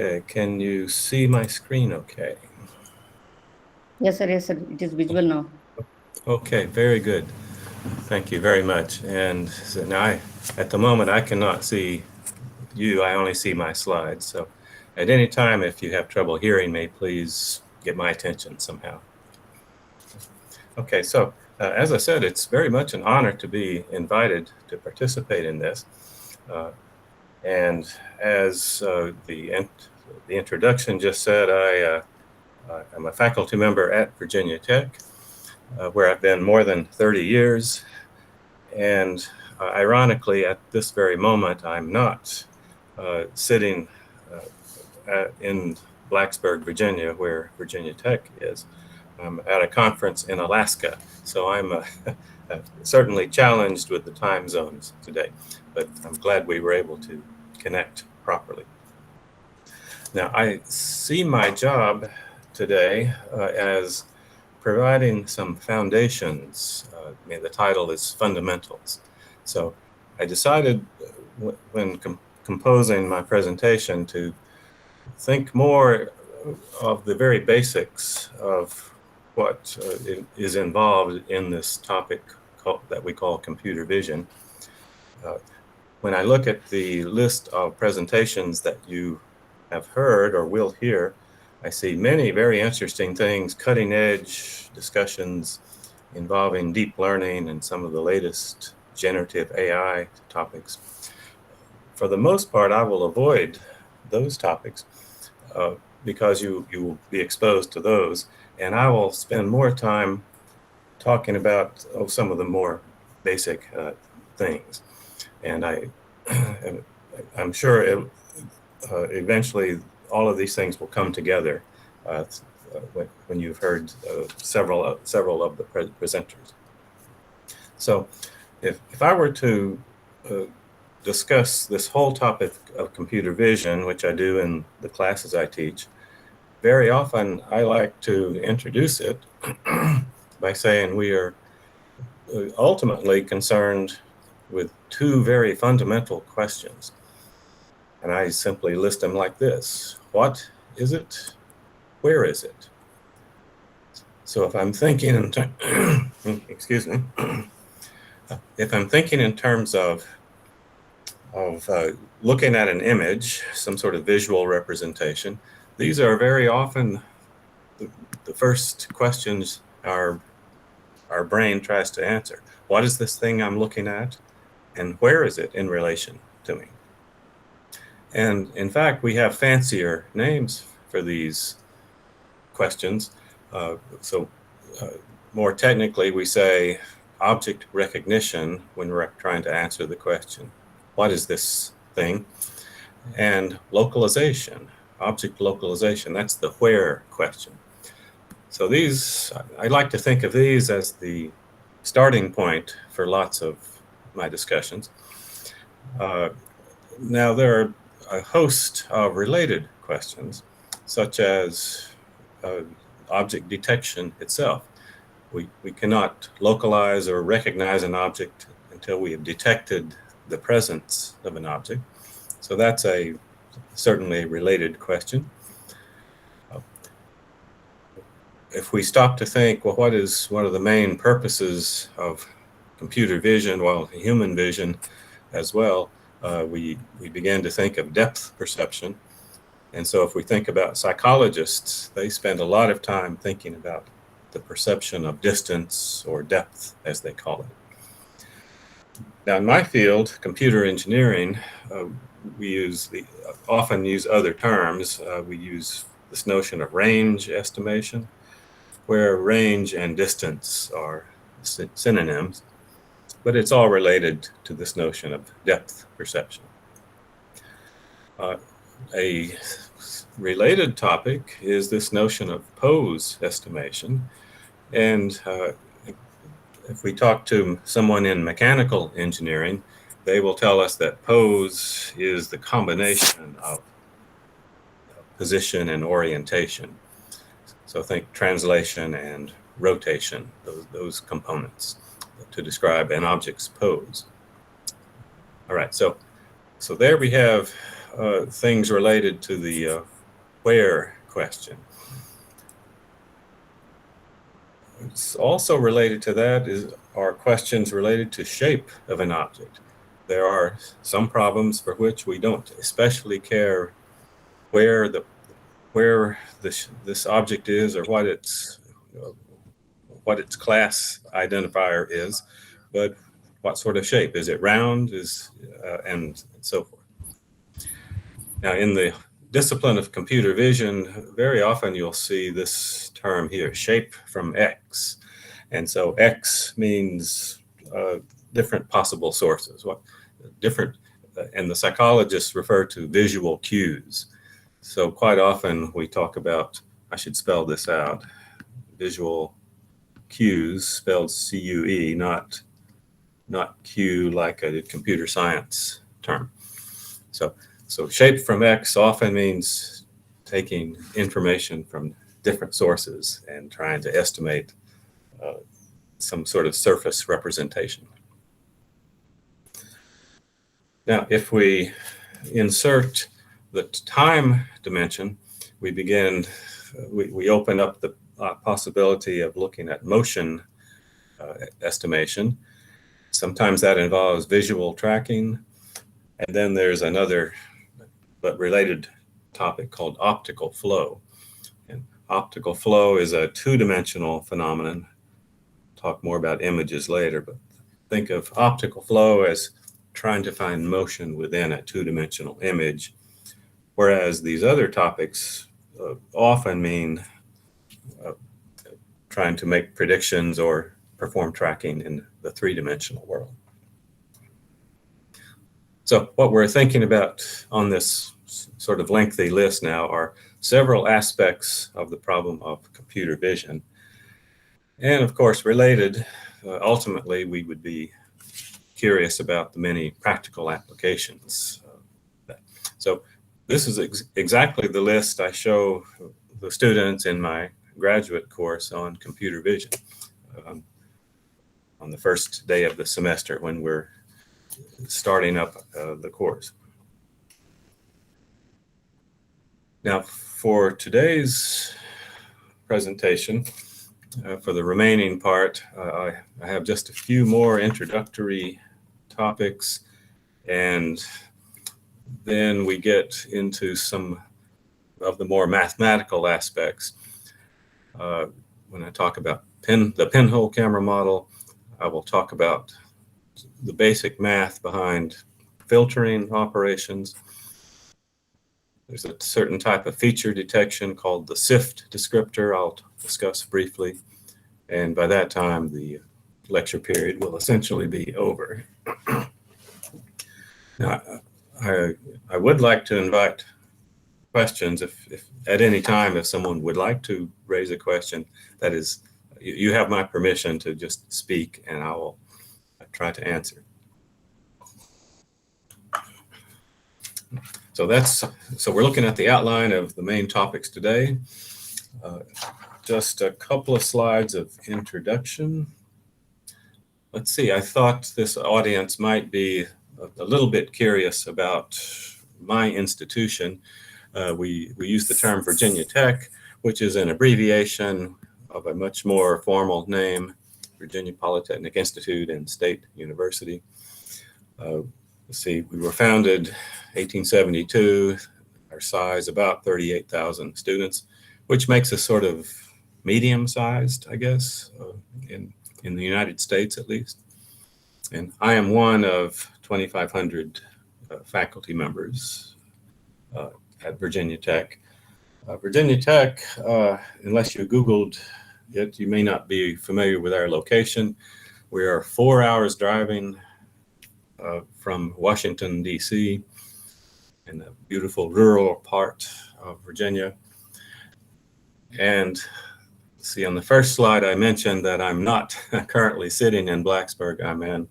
Okay, can you see my screen okay? Yes, sir. Yes, sir. It is visible now. Okay, very good. Thank you very much. And so now at the moment, I cannot see you. I only see my slides. So at any time, if you have trouble hearing me, please get my attention somehow. Okay, so as I said, it's very much an honor to be invited to participate in this. And as the introduction just said, I'm a faculty member at Virginia Tech, where I've been more than 30 years. And ironically, at this very moment, I'm not sitting in Blacksburg, Virginia, where Virginia Tech is. I'm at a conference in Alaska. So I'm certainly challenged with the time zones today, but I'm glad we were able to connect properly. Now, I see my job today as providing some foundations. The title is Fundamentals. So I decided when composing my presentation to think more of the very basics of what is involved in this topic that we call computer vision. When I look at the list of presentations that you have heard or will hear, I see many very interesting things, cutting edge discussions involving deep learning and some of the latest generative AI topics. For the most part, I will avoid those topics because you will be exposed to those, and I will spend more time talking about some of the more basic things. And I'm sure eventually all of these things will come together when you've heard several of the presenters. So if I were to discuss this whole topic of computer vision, which I do in the classes I teach, very often I like to introduce it by saying we are ultimately concerned with two very fundamental questions. And I simply list them like this. What is it? Where is it? So if I'm thinking in excuse me, if I'm thinking in terms of looking at an image, some sort of visual representation, these are very often the first questions our brain tries to answer. What is this thing I'm looking at? And where is it in relation to me? And in fact, we have fancier names for these questions. More technically, we say object recognition when we're trying to answer the question, what is this thing? And localization, object localization, that's the where question. So these, I like to think of these as the starting point for lots of my discussions. Now there are a host of related questions, such as object detection itself. We cannot localize or recognize an object until we have detected the presence of an object. So that's certainly a related question. If we stop to think, well, what is one of the main purposes of computer vision, well, human vision as well, we begin to think of depth perception. And so if we think about psychologists, they spend a lot of time thinking about the perception of distance or depth, as they call it. Now, in my field, computer engineering, we often use other terms. We use this notion of range estimation, where range and distance are synonyms, but it's all related to this notion of depth perception. A related topic is this notion of pose estimation. And if we talk to someone in mechanical engineering, they will tell us that pose is the combination of position and orientation. So think translation and rotation, those components to describe an object's pose. All right, so there we have things related to the where question. It's also related to that are questions related to shape of an object. There are some problems for which we don't especially care where this object is or what its class identifier is, but what sort of shape is it? Round and so forth. Now, in the discipline of computer vision, very often you'll see this term here, shape from X. And so X means different possible sources. And the psychologists refer to visual cues. So quite often we talk about, I should spell this out, visual cues, spelled C-U-E, not Q like a computer science term. So shape from X often means taking information from different sources and trying to estimate some sort of surface representation. Now, if we insert the time dimension, we open up the possibility of looking at motion estimation. Sometimes that involves visual tracking. And then there's another but related topic called optical flow. And optical flow is a two-dimensional phenomenon. Talk more about images later, but think of optical flow as trying to find motion within a two-dimensional image, whereas these other topics often mean trying to make predictions or perform tracking in the three-dimensional world. So what we're thinking about on this sort of lengthy list now are several aspects of the problem of computer vision. And of course, related, ultimately, we would be curious about the many practical applications. So this is exactly the list I show the students in my graduate course on computer vision on the first day of the semester when we're starting up the course. Now, for today's presentation, for the remaining part, I have just a few more introductory topics, and then we get into some of the more mathematical aspects. When I talk about the pinhole camera model, I will talk about the basic math behind filtering operations. There's a certain type of feature detection called the SIFT descriptor I'll discuss briefly. And by that time, the lecture period will essentially be over. Now, I would like to invite questions if at any time, if someone would like to raise a question. That is, you have my permission to just speak and I will try to answer. So we're looking at the outline of the main topics today. Just a couple of slides of introduction. Let's see, I thought this audience might be a little bit curious about my institution. We use the term Virginia Tech, which is an abbreviation of a much more formal name, Virginia Polytechnic Institute and State University. Let's see, we were founded 1872, our size about 38,000 students, which makes us sort of medium-sized, I guess, in the United States at least. And I am one of 2,500 faculty members at Virginia Tech. Virginia Tech, unless you Googled it, you may not be familiar with our location. We are 4 hours driving from Washington, D.C., in the beautiful rural part of Virginia. And see, on the first slide, I mentioned that I'm not currently sitting in Blacksburg. I'm in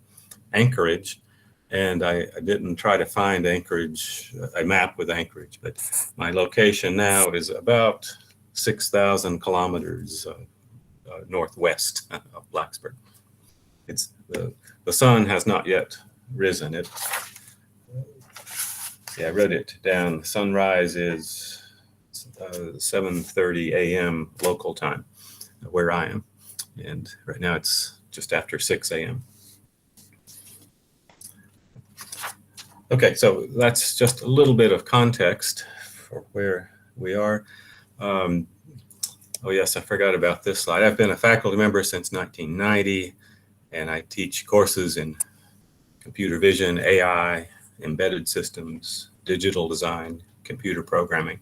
Anchorage, and I didn't try to find Anchorage, a map with Anchorage, but my location now is about 6,000 kilometers northwest of Blacksburg. The sun has not yet risen. I wrote it down. Sunrise is 7:30 a.m. local time where I am. And right now it's just after 6 a.m. Okay, so that's just a little bit of context for where we are. Oh yes, I forgot about this slide. I've been a faculty member since 1990, and I teach courses in computer vision, AI, embedded systems, digital design, computer programming,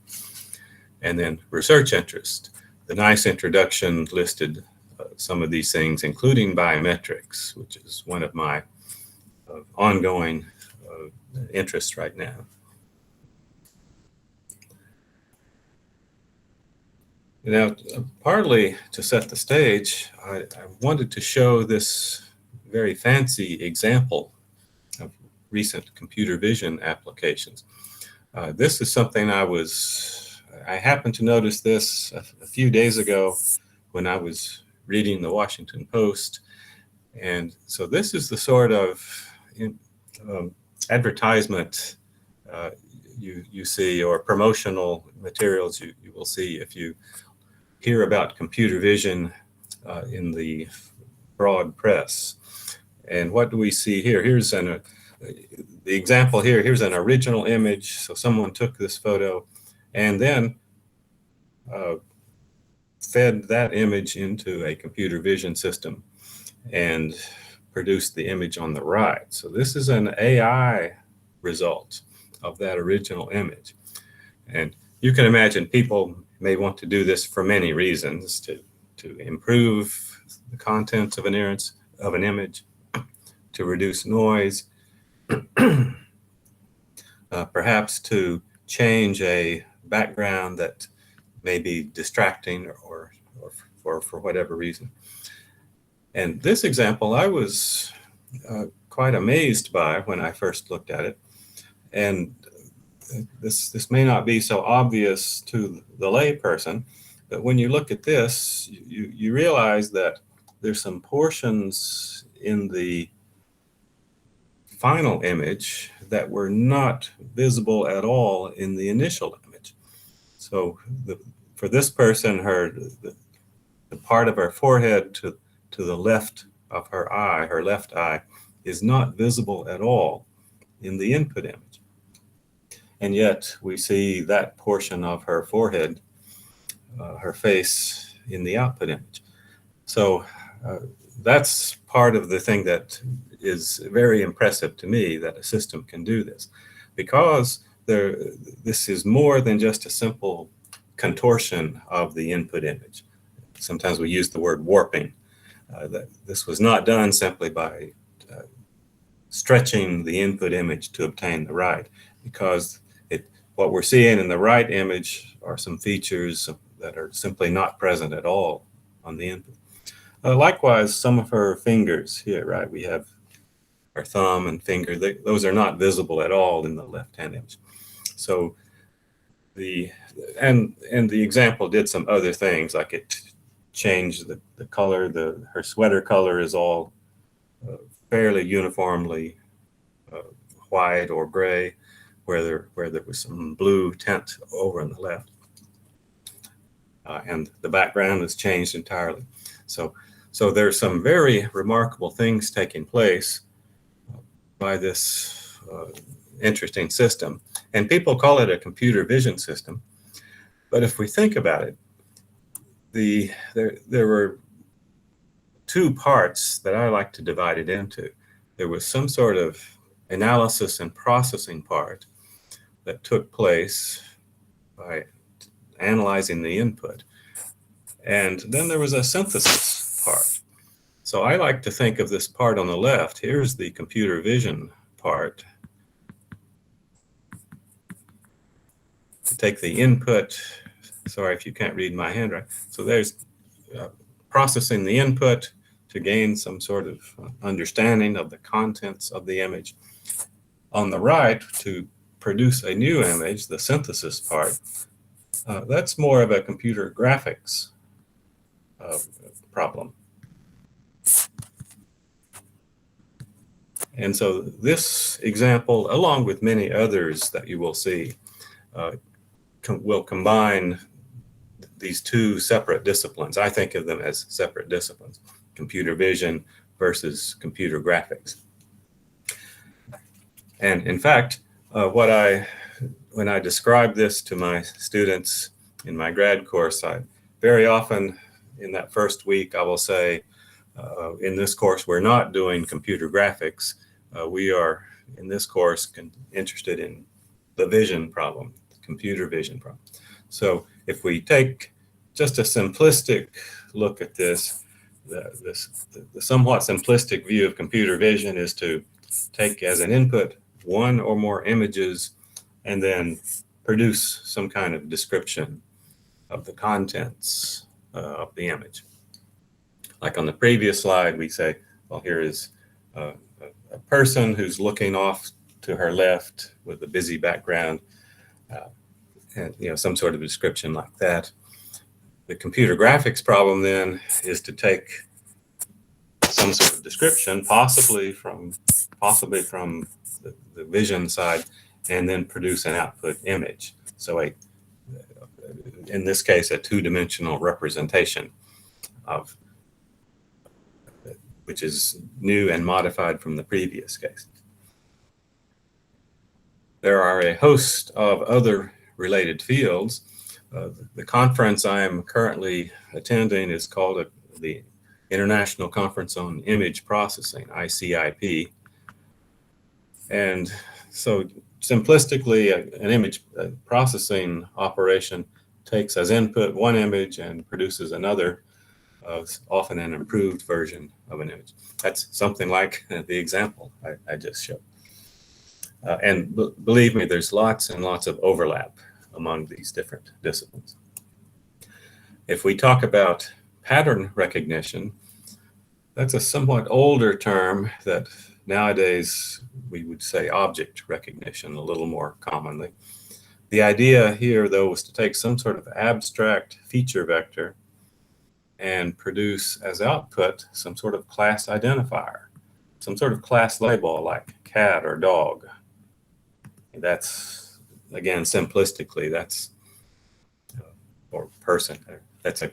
and then research interest. The nice introduction listed some of these things, including biometrics, which is one of my ongoing interests right now. Now, partly to set the stage, I wanted to show this very fancy example of recent computer vision applications. This is something I happened to notice this a few days ago when I was reading the Washington Post. And so this is the sort of advertisement you see, or promotional materials you will see if you hear about computer vision in the broad press. And what do we see here? Here's the example here. Here's an original image. So someone took this photo and then fed that image into a computer vision system and produced the image on the right. So this is an AI result of that original image. And you can imagine people may want to do this for many reasons, to improve the contents of an image, to reduce noise, perhaps to change a background that may be distracting or for whatever reason. And this example I was quite amazed by when I first looked at it. And this may not be so obvious to the layperson, but when you look at this, you realize that there's some portions in the final image that were not visible at all in the initial image. So for this person, the part of her forehead to the left of her left eye, is not visible at all in the input image. And yet we see that portion of her forehead, her face, in the output image. So that's part of the thing that is very impressive to me, that a system can do this, because this is more than just a simple contortion of the input image. Sometimes we use the word warping. That this was not done simply by stretching the input image to obtain the right, because what we're seeing in the right image are some features that are simply not present at all on the input. Likewise, some of her fingers here, right? We have our thumb and finger. Those are not visible at all in the left-hand image. So the example did some other things, like it changed the color. Her sweater color is all fairly uniformly white or gray, where there was some blue tint over on the left. And the background is changed entirely. So there's some very remarkable things taking place by this interesting system. And people call it a computer vision system. But if we think about it, there were two parts that I like to divide it into. There was some sort of analysis and processing part that took place by analyzing the input. And then there was a synthesis part. So I like to think of this part on the left. Here's the computer vision part. To take the input, sorry if you can't read my handwriting. So there's processing the input to gain some sort of understanding of the contents of the image. On the right, to produce a new image, the synthesis part, that's more of a computer graphics problem. And so this example, along with many others that you will see, will combine these two separate disciplines. I think of them as separate disciplines, computer vision versus computer graphics. And in fact, when I describe this to my students in my grad course, I very often in that first week, I will say, in this course, we're not doing computer graphics. We are, in this course, interested in the vision problem, the computer vision problem. So if we take just a simplistic look at this, the somewhat simplistic view of computer vision is to take as an input one or more images and then produce some kind of description of the contents of the image. Like on the previous slide, we say, well, here is a person who's looking off to her left with a busy background, and some sort of description like that. The computer graphics problem then is to take some sort of description, possibly from the vision side, and then produce an output image. So in this case, a two-dimensional representation of, which is new and modified from the previous case. There are a host of other related fields. The conference I am currently attending is called the International Conference on Image Processing, ICIP. And so simplistically, an image processing operation takes as input one image and produces another, often an improved version of an image. That's something like the example I just showed. And believe me, there's lots and lots of overlap among these different disciplines. If we talk about pattern recognition, that's a somewhat older term that nowadays we would say object recognition a little more commonly. The idea here, though, was to take some sort of abstract feature vector and produce as output some sort of class identifier, some sort of class label like cat or dog. And that's, again, simplistically, that's, or person, that's a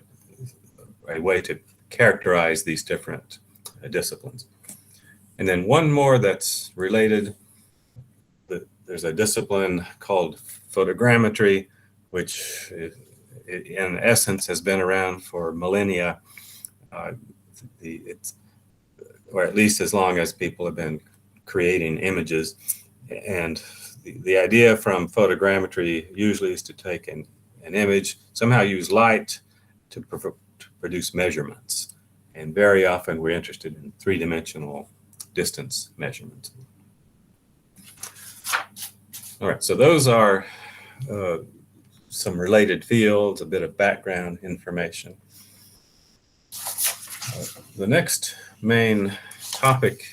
way to characterize these different disciplines. And then one more that's related, there's a discipline called photogrammetry, which in essence has been around for millennia, or at least as long as people have been creating images. And the idea from photogrammetry usually is to take an image, somehow use light to produce measurements. And very often we're interested in three-dimensional distance measurements. All right, so those are some related fields, a bit of background information. The next main topic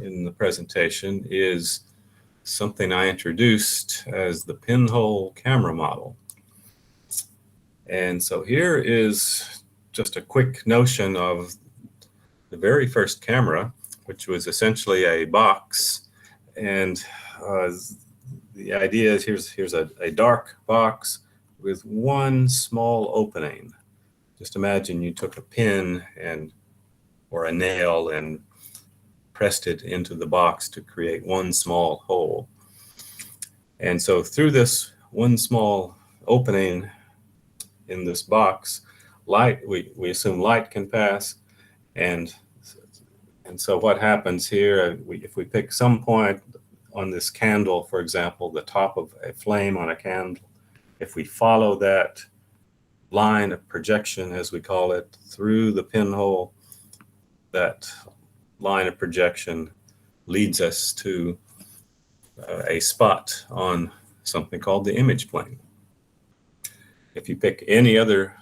in the presentation is something I introduced as the pinhole camera model. And so here is just a quick notion of the very first camera, which was essentially a box. And the idea is here's a dark box with one small opening. Just imagine you took a pin or a nail and pressed it into the box to create one small hole. And so through this one small opening in this box, light, we assume light can pass. And so what happens here, if we pick some point on this candle, for example, the top of a flame on a candle, if we follow that line of projection, as we call it, through the pinhole, that line of projection leads us to a spot on something called the image plane. If you pick any other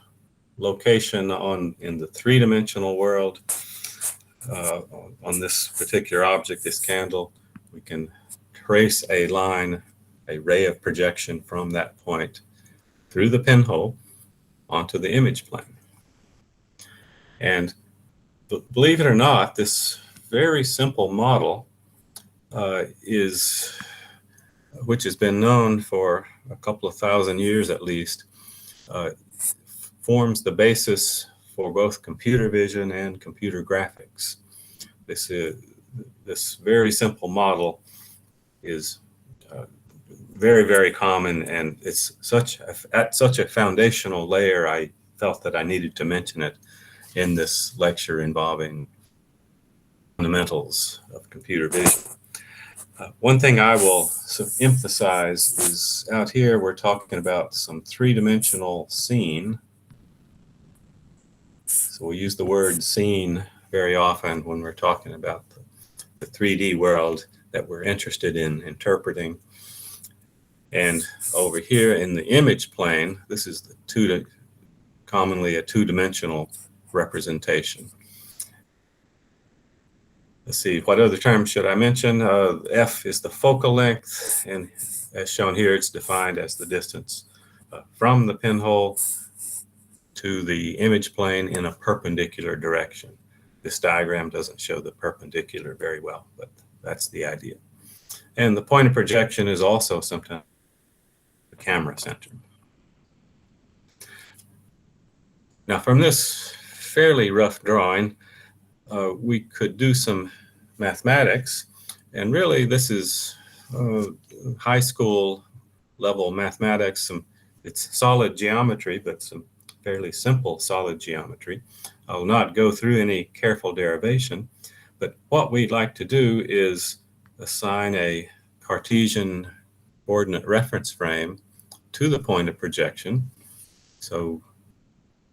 location in the three-dimensional world, on this particular object, this candle, we can trace a line, a ray of projection from that point through the pinhole onto the image plane. And believe it or not, this very simple model is which has been known for a couple of thousand years at least, forms the basis for both computer vision and computer graphics. This very simple model is very, very common, and it's at such a foundational layer, I felt that I needed to mention it in this lecture involving fundamentals of computer vision. One thing I will emphasize is out here we're talking about some three-dimensional scene. So we use the word scene very often when we're talking about the 3D world that we're interested in interpreting. And over here in the image plane, this is commonly a two-dimensional representation. Let's see, what other terms should I mention? F is the focal length, and as shown here, it's defined as the distance from the pinhole to the image plane in a perpendicular direction. This diagram doesn't show the perpendicular very well, but that's the idea. And the point of projection is also sometimes the camera center. Now, from this fairly rough drawing, we could do some mathematics, and really this is high school level mathematics. It's solid geometry, but some fairly simple solid geometry. I'll not go through any careful derivation, but what we'd like to do is assign a Cartesian coordinate reference frame to the point of projection. So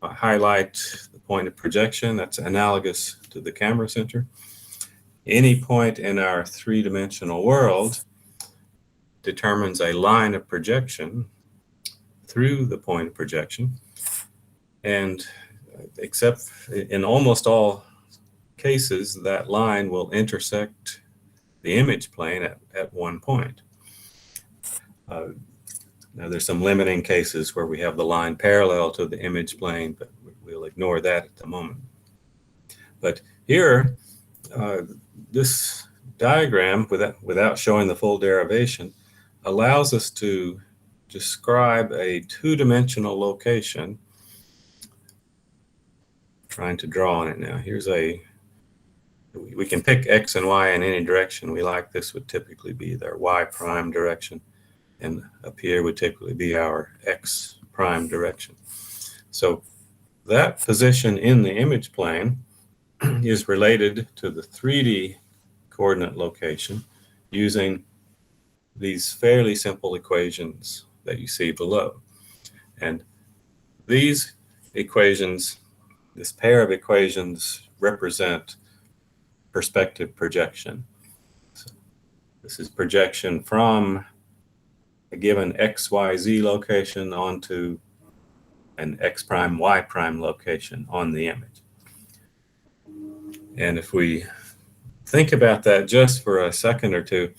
I highlight the point of projection that's analogous to the camera center. Any point in our three-dimensional world determines a line of projection through the point of projection. And except in almost all cases, that line will intersect the image plane at one point. Now there's some limiting cases where we have the line parallel to the image plane, but we'll ignore that at the moment. But here, this diagram, without showing the full derivation, allows us to describe a two-dimensional location. Trying to draw on it now. We can pick X and Y in any direction we like. This would typically be their Y prime direction, and up here would typically be our X prime direction. So that position in the image plane is related to the 3D coordinate location using these fairly simple equations that you see below. And these equations, this pair of equations, represent perspective projection. So this is projection from a given X, Y, Z location onto an X prime, Y prime location on the image. And if we think about that just for a second or two,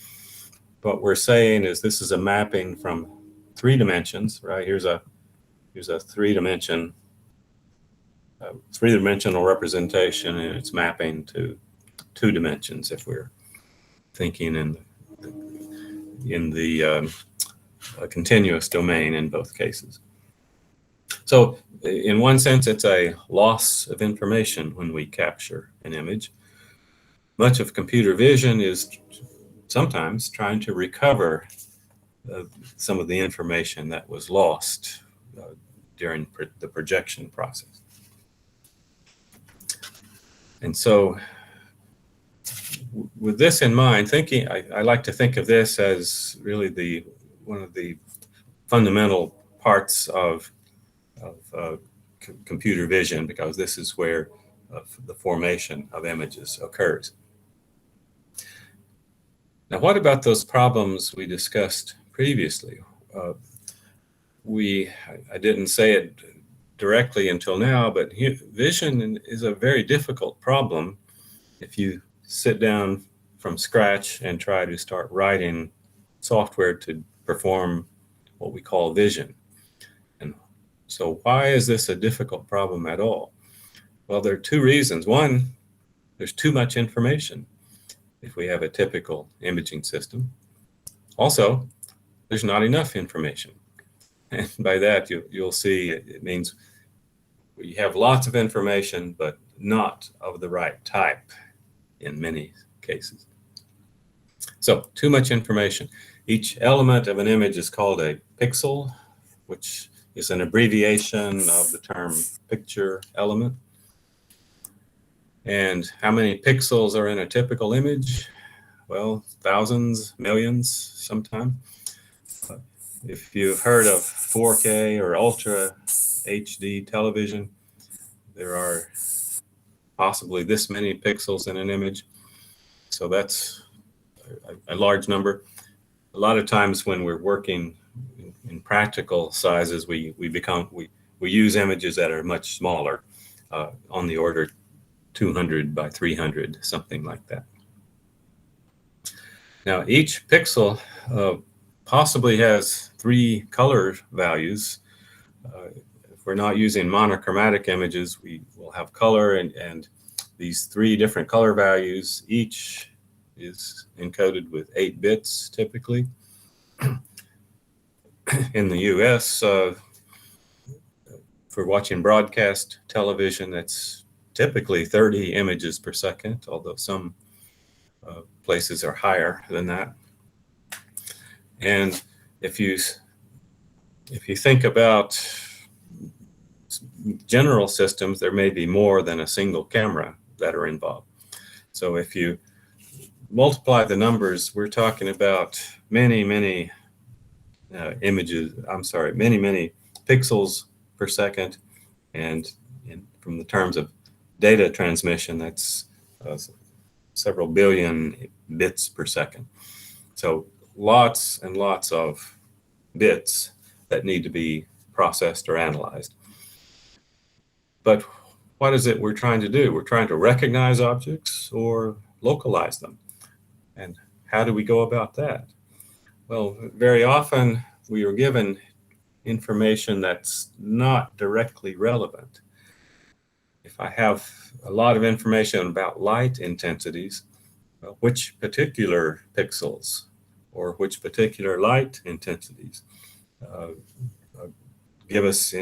what we're saying is this is a mapping from three dimensions, right? Here's a three-dimensional representation, and it's mapping to two dimensions if we're thinking in the continuous domain in both cases. So in one sense, it's a loss of information when we capture an image. Much of computer vision is sometimes trying to recover some of the information that was lost during the projection process. And so with this in mind, I like to think of this as really one of the fundamental parts of computer vision, because this is where the formation of images occurs. Now, what about those problems we discussed previously? I didn't say it directly until now, but vision is a very difficult problem if you sit down from scratch and try to start writing software to perform what we call vision. And so why is this a difficult problem at all? Well, there are two reasons. One, there's too much information if we have a typical imaging system. Also, there's not enough information. And by that, you'll see it means you have lots of information, but not of the right type in many cases. So too much information. Each element of an image is called a pixel, which is an abbreviation of the term picture element. And how many pixels are in a typical image? Well, thousands, millions sometimes. If you've heard of 4K or Ultra HD television, there are possibly this many pixels in an image. So that's a large number. A lot of times when we're working in practical sizes, we use images that are much smaller, on the order 200 by 300, something like that. Now each pixel possibly has 3 color values. If we're not using monochromatic images, we will have color, and these 3 different color values, each is encoded with 8 bits typically. In the US, for watching broadcast television, that's typically 30 images per second, although some places are higher than that. And if you think about general systems, there may be more than a single camera that are involved. So if you multiply the numbers, we're talking about many pixels per second, and from the terms of data transmission, that's several billion bits per second. So lots and lots of bits that need to be processed or analyzed. But what is it we're trying to do? We're trying to recognize objects or localize them. And how do we go about that? Well, very often we are given information that's not directly relevant. If I have a lot of information about light intensities, which particular pixels or which particular light intensities give us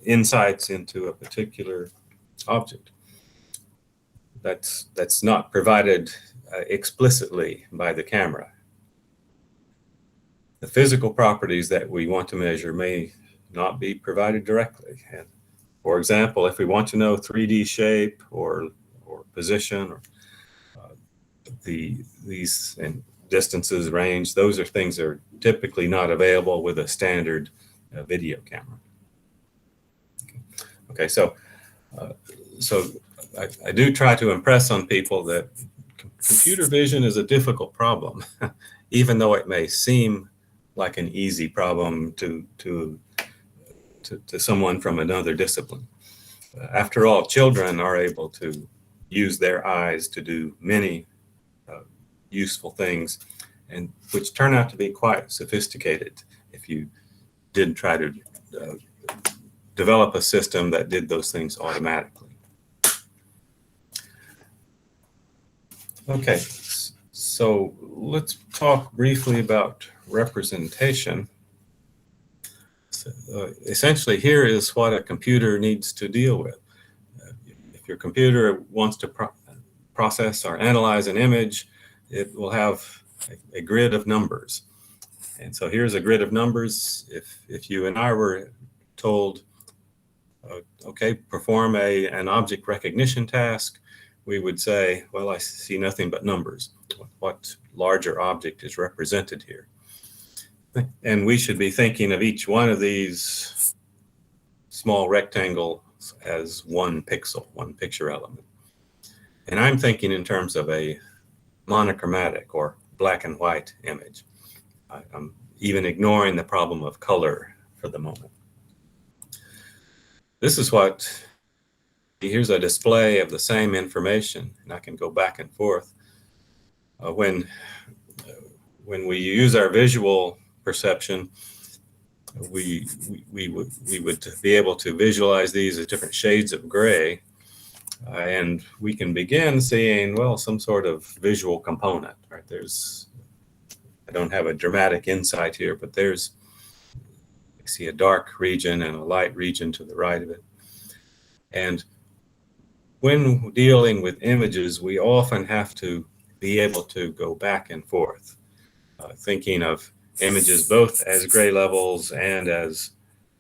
insights into a particular object. That's not provided explicitly by the camera. The physical properties that we want to measure may not be provided directly. And for example, if we want to know 3D shape or position, or these and distances, range, those are things that are typically not available with a standard video camera. Okay, so I do try to impress on people that computer vision is a difficult problem, even though it may seem like an easy problem to someone from another discipline. After all, children are able to use their eyes to do many useful things, and which turn out to be quite sophisticated if you did try to develop a system that did those things automatically. Okay, so let's talk briefly about representation. Essentially, here is what a computer needs to deal with. If your computer wants to process or analyze an image, it will have a grid of numbers. And so here's a grid of numbers. If you and I were told, okay, perform an object recognition task, we would say, well, I see nothing but numbers. What larger object is represented here? And we should be thinking of each one of these small rectangles as one pixel, one picture element. And I'm thinking in terms of a monochromatic or black and white image. I'm even ignoring the problem of color for the moment. This is here's a display of the same information, and I can go back and forth. When we use our visual perception, we would be able to visualize these as different shades of gray, and we can begin seeing, well, some sort of visual component, right? There's don't have a dramatic insight here, but I see a dark region and a light region to the right of it. And when dealing with images, we often have to be able to go back and forth, thinking of images both as gray levels and as,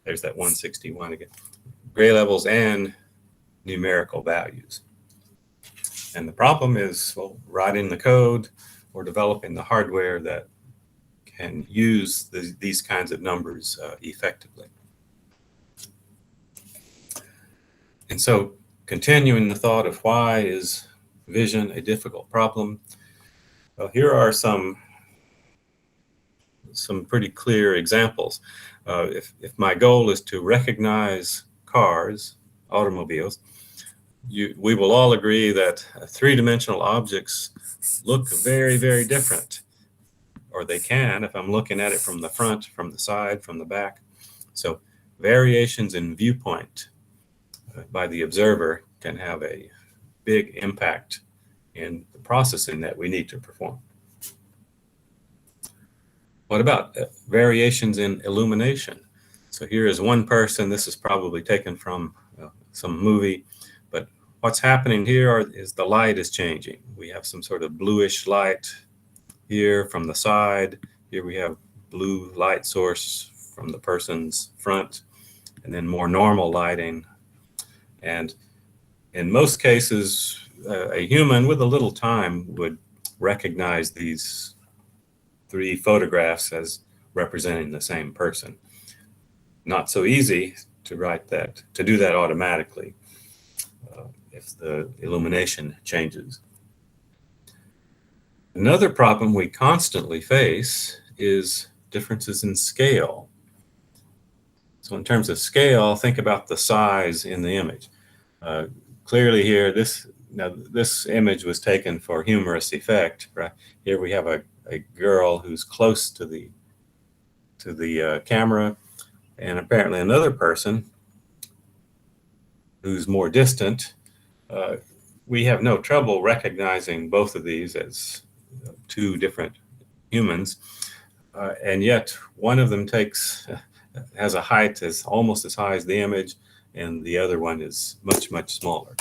there's that 161 again, gray levels and numerical values. And the problem is, well, writing the code or developing the hardware that can use these kinds of numbers effectively. And so, continuing the thought of why is vision a difficult problem, well, here are some pretty clear examples. If my goal is to recognize cars, automobiles, we will all agree that three-dimensional objects look very, very different, or they can if I'm looking at it from the front, from the side, from the back. So variations in viewpoint by the observer can have a big impact in the processing that we need to perform. What about variations in illumination? So here is one person. This is probably taken from some movie, but what's happening here is the light is changing. We have some sort of bluish light here from the side. Here we have blue light source from the person's front, and then more normal lighting. And in most cases, a human with a little time would recognize these three photographs as representing the same person. Not so easy to write that, to do that automatically if the illumination changes. Another problem we constantly face is differences in scale. So in terms of scale, think about the size in the image. Clearly here, this image was taken for humorous effect. Right? Here we have a girl who's close to the camera, and apparently another person who's more distant. We have no trouble recognizing both of these as two different humans, and yet one of them has a height that's almost as high as the image, and the other one is much, much smaller.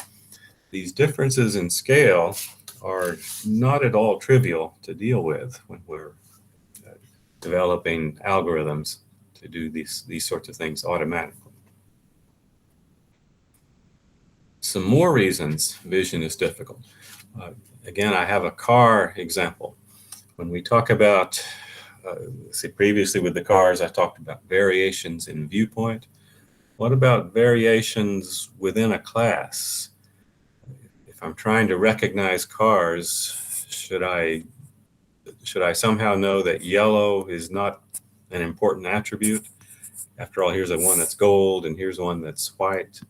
These differences in scale are not at all trivial to deal with when we're developing algorithms to do these sorts of things automatically. Some more reasons vision is difficult. Again, I have a car example. When we talk about, previously with the cars, I talked about variations in viewpoint. What about variations within a class? If I'm trying to recognize cars, should I somehow know that yellow is not an important attribute? After all, here's one that's gold, and here's one that's white.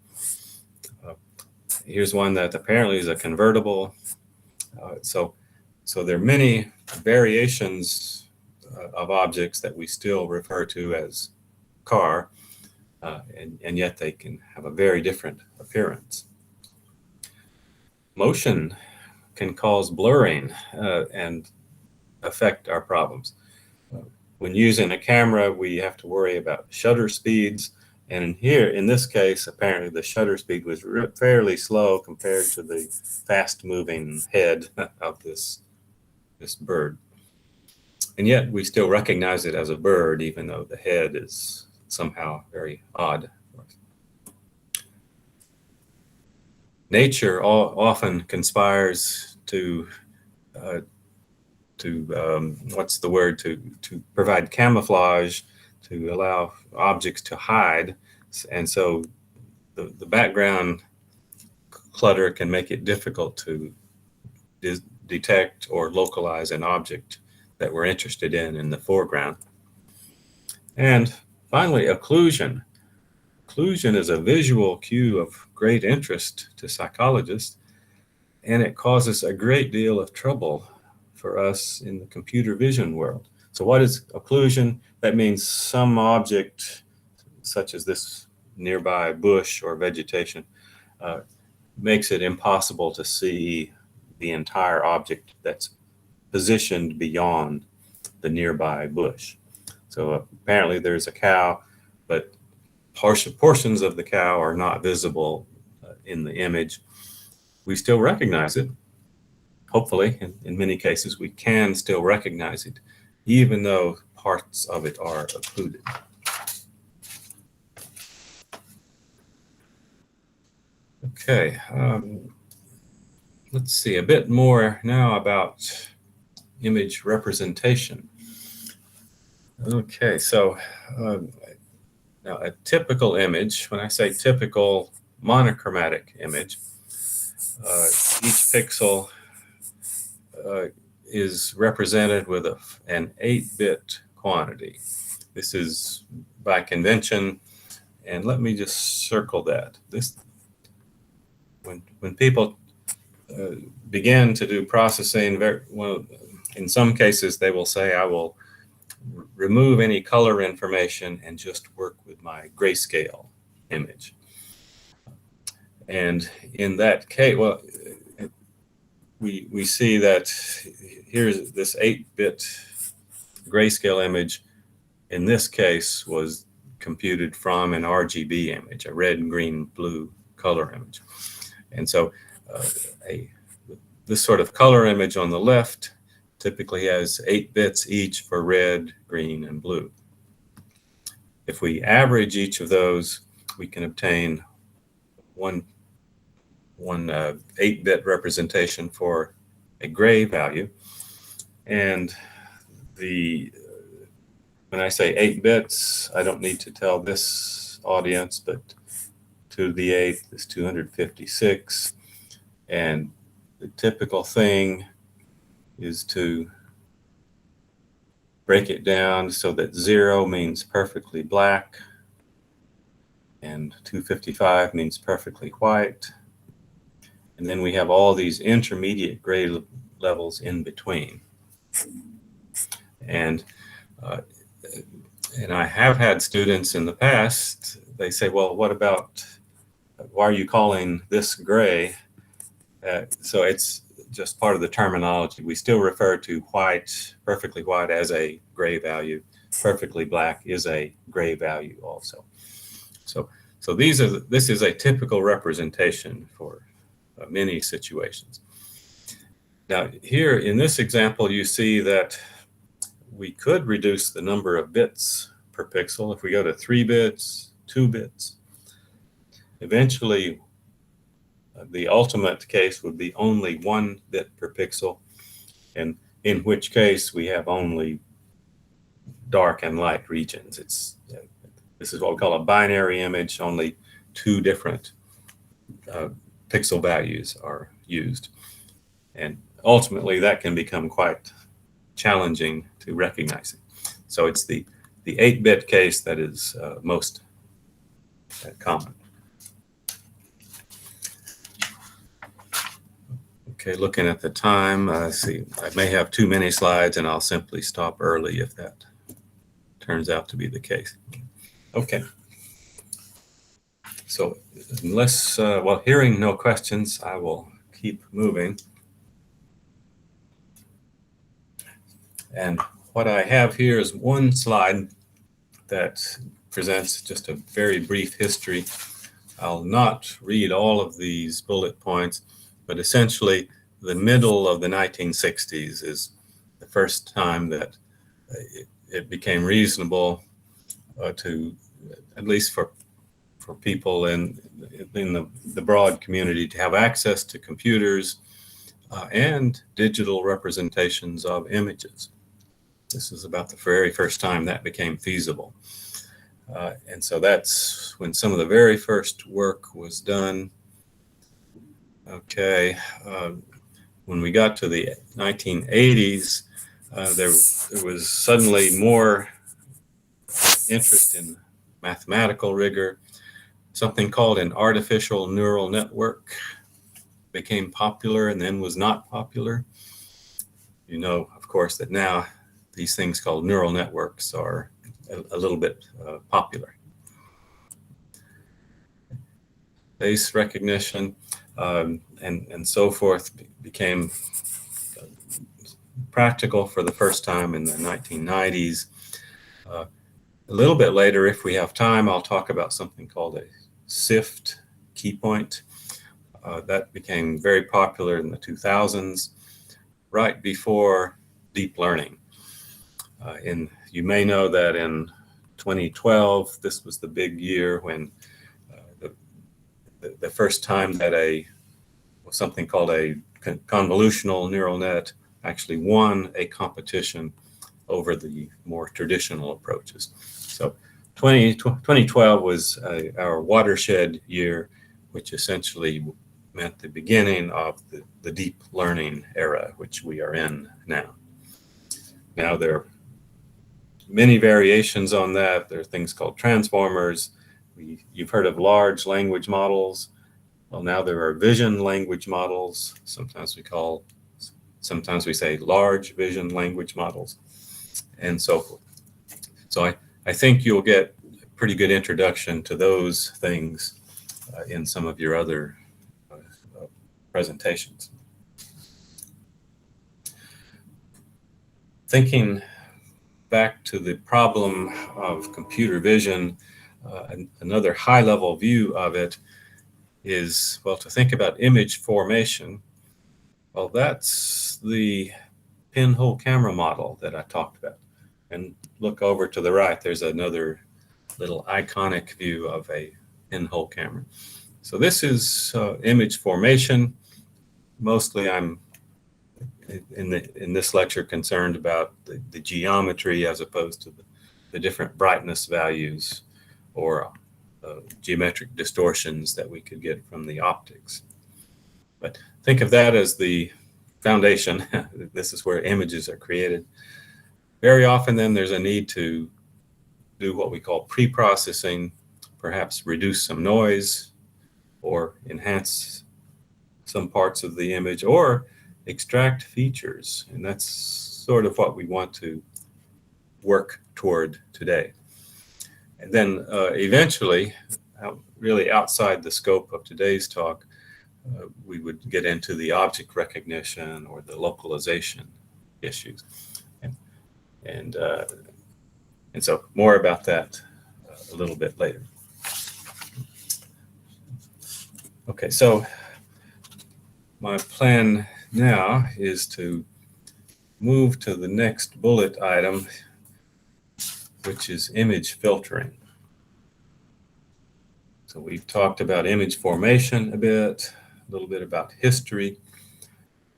Here's one that apparently is a convertible. So there are many variations of objects that we still refer to as car, and yet they can have a very different appearance. Motion can cause blurring and affect our problems. When using a camera, we have to worry about shutter speeds. And here, in this case, apparently the shutter speed was fairly slow compared to the fast-moving head of this bird. And yet we still recognize it as a bird, even though the head is somehow very odd. Nature often conspires to provide camouflage, to allow objects to hide. And so the background clutter can make it difficult to detect or localize an object that we're interested in the foreground. And finally, occlusion. Occlusion is a visual cue of great interest to psychologists, and it causes a great deal of trouble for us in the computer vision world. So what is occlusion? That means some object, such as this nearby bush or vegetation, makes it impossible to see the entire object that's positioned beyond the nearby bush. So apparently there's a cow, but portions of the cow are not visible in the image. We still recognize it. Hopefully, in many cases, we can still recognize it, even though parts of it are occluded. Okay, let's see a bit more now about image representation. Okay, so now a typical image, when I say typical monochromatic image, each pixel is represented with an 8-bit quantity. This is by convention, and let me just circle that. When people begin to do processing, in some cases they will say, I will remove any color information and just work with my grayscale image. And in that case, well, we see that here's this 8-bit grayscale image. In this case, was computed from an RGB image, a red, green, blue color image. And so this sort of color image on the left typically has 8 bits each for red, green, and blue. If we average each of those, we can obtain one 8-bit representation for a gray value. And when I say 8 bits, I don't need to tell this audience, but 2 to the 8th is 256. And the typical thing is to break it down so that 0 means perfectly black and 255 means perfectly white. And then we have all these intermediate gray levels in between. And I have had students in the past, they say, well, what about, why are you calling this gray? So it's just part of the terminology. We still refer to white, perfectly white, as a gray value. Perfectly black is a gray value also. So this is a typical representation for many situations. Now here in this example, you see that we could reduce the number of bits per pixel. If we go to 3 bits, 2 bits, eventually the ultimate case would be only 1 bit per pixel, and in which case we have only dark and light regions. This is what we call a binary image. Only 2 different pixel values are used, and ultimately that can become quite challenging to recognize it. So it's the 8-bit case that is most common. Okay, looking at the time, see, I may have too many slides and I'll simply stop early if that turns out to be the case. Okay. So unless, well, hearing no questions, I will keep moving. And what I have here is one slide that presents just a very brief history. I'll not read all of these bullet points, but essentially the middle of the 1960s is the first time that it became reasonable to, at least for people in the broad community, to have access to computers and digital representations of images. This is about the very first time that became feasible. And so that's when some of the very first work was done. Okay, when we got to the 1980s, there was suddenly more interest in mathematical rigor. Something called an artificial neural network became popular and then was not popular. You know, of course, that now these things called neural networks are a little bit popular. Face recognition and so forth became practical for the first time in the 1990s. A little bit later, if we have time, I'll talk about something called a SIFT key point. That became very popular in the 2000s, right before deep learning. You may know that in 2012, this was the big year when the first time that something called a convolutional neural net actually won a competition over the more traditional approaches. So 2012 was our watershed year, which essentially meant the beginning of the deep learning era, which we are in now. Now there are many variations on that. There are things called transformers. You've heard of large language models. Well, now there are vision language models. Sometimes we say large vision language models, and so forth. So I think you'll get a pretty good introduction to those things in some of your other presentations. Thinking back to the problem of computer vision, another high-level view of it is, well, to think about image formation. Well, that's the pinhole camera model that I talked about. And look over to the right, there's another little iconic view of a pinhole camera. So this is image formation. Mostly I'm in this lecture concerned about the geometry as opposed to the different brightness values or geometric distortions that we could get from the optics. But think of that as the foundation. This is where images are created. Very often then there's a need to do what we call pre-processing, perhaps reduce some noise or enhance some parts of the image or extract features. And that's sort of what we want to work toward today. And then eventually, really outside the scope of today's talk, we would get into the object recognition or the localization issues. And so more about that a little bit later. Okay, so my plan now is to move to the next bullet item, which is image filtering. So we've talked about image formation a bit, a little bit about history.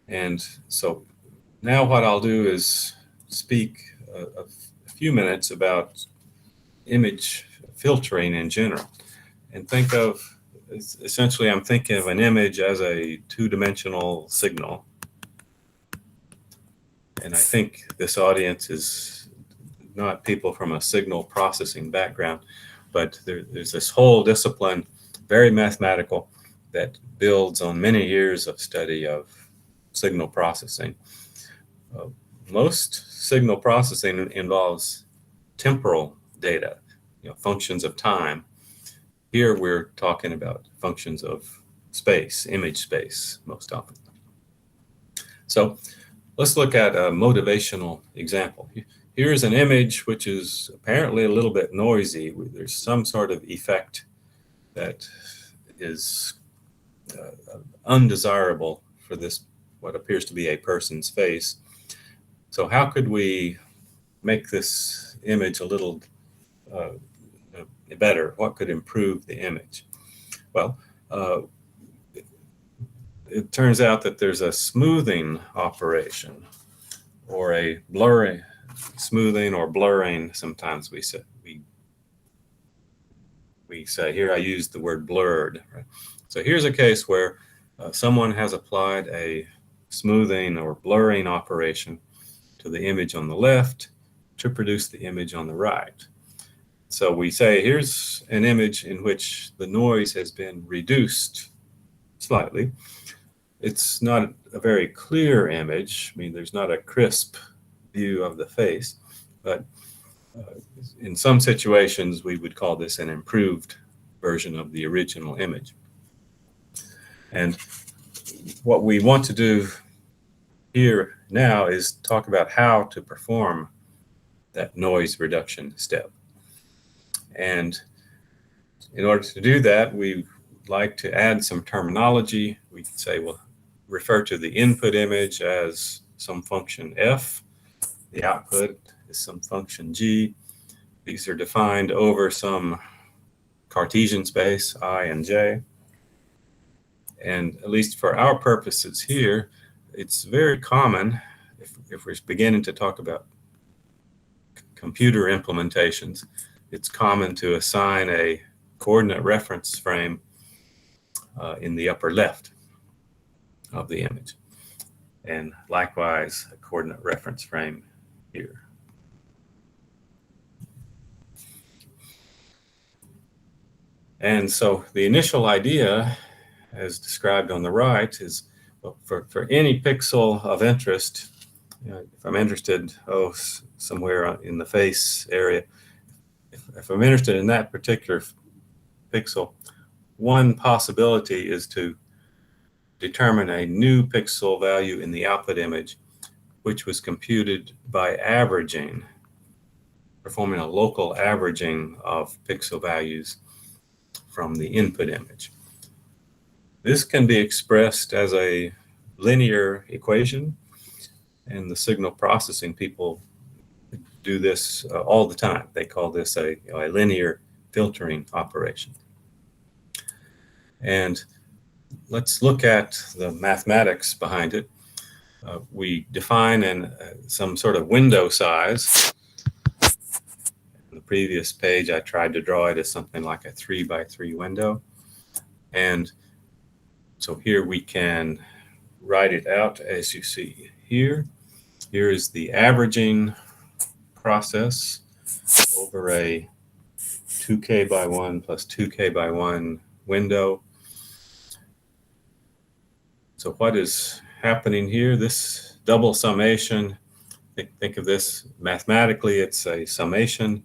And so now what I'll do is speak a few minutes about image filtering in general. And think of, essentially I'm thinking of an image as a two-dimensional signal. And I think this audience is not people from a signal processing background, but there's this whole discipline, very mathematical, that builds on many years of study of signal processing. Most signal processing involves temporal data, functions of time. Here we're talking about functions of space, image space, most often. So let's look at a motivational example. Here's an image which is apparently a little bit noisy. There's some sort of effect that is undesirable for this, what appears to be a person's face. So how could we make this image a little better? What could improve the image? Well, it turns out that there's a smoothing operation or a blurring, smoothing or blurring. Sometimes we say here I use the word blurred. Right? So here's a case where someone has applied a smoothing or blurring operation to the image on the left to produce the image on the right. So we say here's an image in which the noise has been reduced slightly. It's not a very clear image. I mean, there's not a crisp view of the face, but in some situations we would call this an improved version of the original image. And what we want to do here now is talk about how to perform that noise reduction step. And in order to do that, we like to add some terminology. We can say, well, refer to the input image as some function f. The output is some function g. These are defined over some Cartesian space, I and j. And at least for our purposes here, it's very common, if we're beginning to talk about computer implementations, it's common to assign a coordinate reference frame in the upper left of the image. And likewise, a coordinate reference frame here. And so the initial idea, as described on the right, is well, for any pixel of interest, if I'm interested, somewhere in the face area, if I'm interested in that particular pixel, one possibility is to determine a new pixel value in the output image, which was computed by averaging, performing a local averaging of pixel values from the input image. This can be expressed as a linear equation, and the signal processing people do this all the time. They call this a linear filtering operation. And let's look at the mathematics behind it. We define some sort of window size. On the previous page, I tried to draw it as something like a 3x3 window. And so here we can write it out as you see here. Here is the averaging process over a 2k by 1 plus 2k by 1 window. So what is happening here? This double summation, think of this mathematically, it's a summation.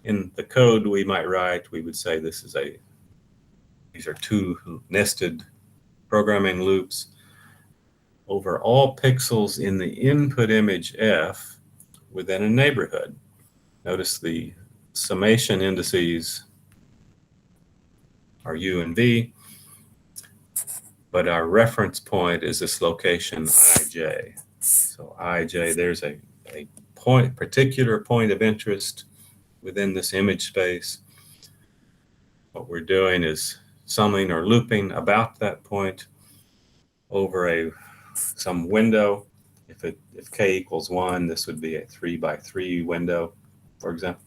In the code we might write, we would say these are two nested programming loops over all pixels in the input image f within a neighborhood. Notice the summation indices are u and v, but our reference point is this location ij. So ij, there's a particular point of interest within this image space. What we're doing is summing or looping about that point over some window. If k equals 1, this would be a 3x3 window, for example.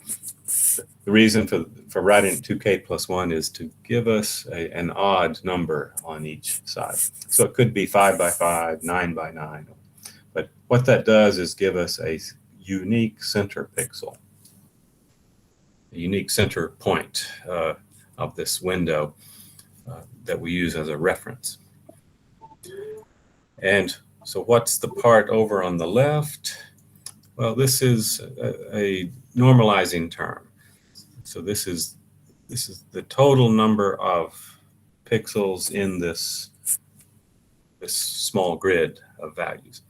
The reason for writing 2k plus 1 is to give us an odd number on each side. So it could be 5x5, 9x9. But what that does is give us a unique center pixel, a unique center point of this window that we use as a reference. And so what's the part over on the left? Well, this is a normalizing term. So this is the total number of pixels in this small grid of values.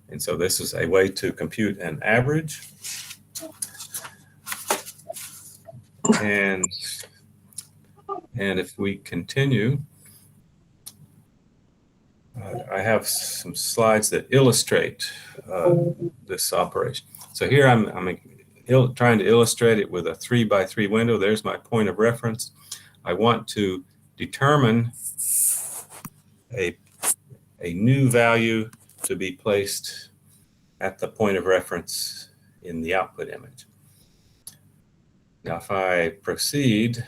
And so this is a way to compute an average. And if we continue, I have some slides that illustrate this operation. So here I'm trying to illustrate it with a 3x3 window. There's my point of reference. I want to determine a new value to be placed at the point of reference in the output image. Now, if I proceed,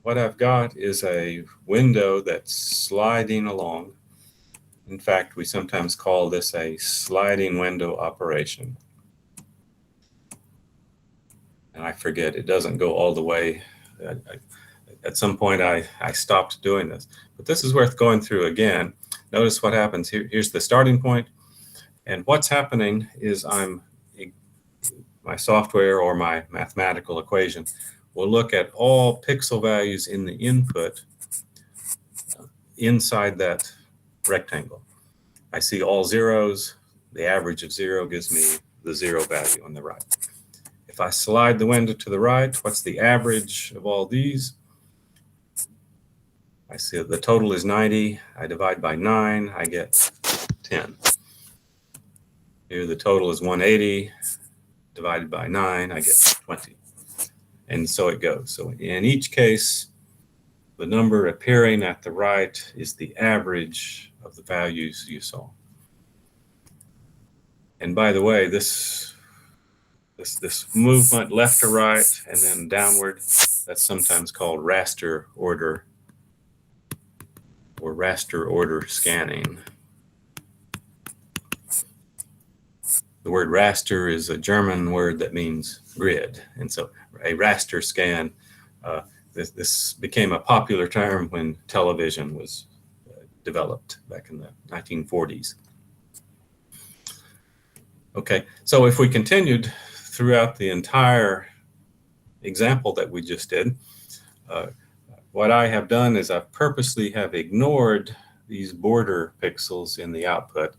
what I've got is a window that's sliding along. In fact, we sometimes call this a sliding window operation. And I forget, it doesn't go all the way. At some point, I stopped doing this. But this is worth going through again. Notice what happens here. Here's the starting point. And what's happening is my software or my mathematical equation will look at all pixel values in the input inside that rectangle. I see all zeros. The average of 0 gives me the 0 value on the right. If I slide the window to the right, what's the average of all these? I see that the total is 90. I divide by 9, I get 10. Here the total is 180. Divided by 9, I get 20. And so it goes. So in each case, the number appearing at the right is the average of the values you saw. And by the way, this movement left to right and then downward, that's sometimes called raster order or raster order scanning. The word raster is a German word that means grid. And so a raster scan, this became a popular term when television was developed back in the 1940s. Okay, so if we continued throughout the entire example that we just did, what I have done is I purposely have ignored these border pixels in the output.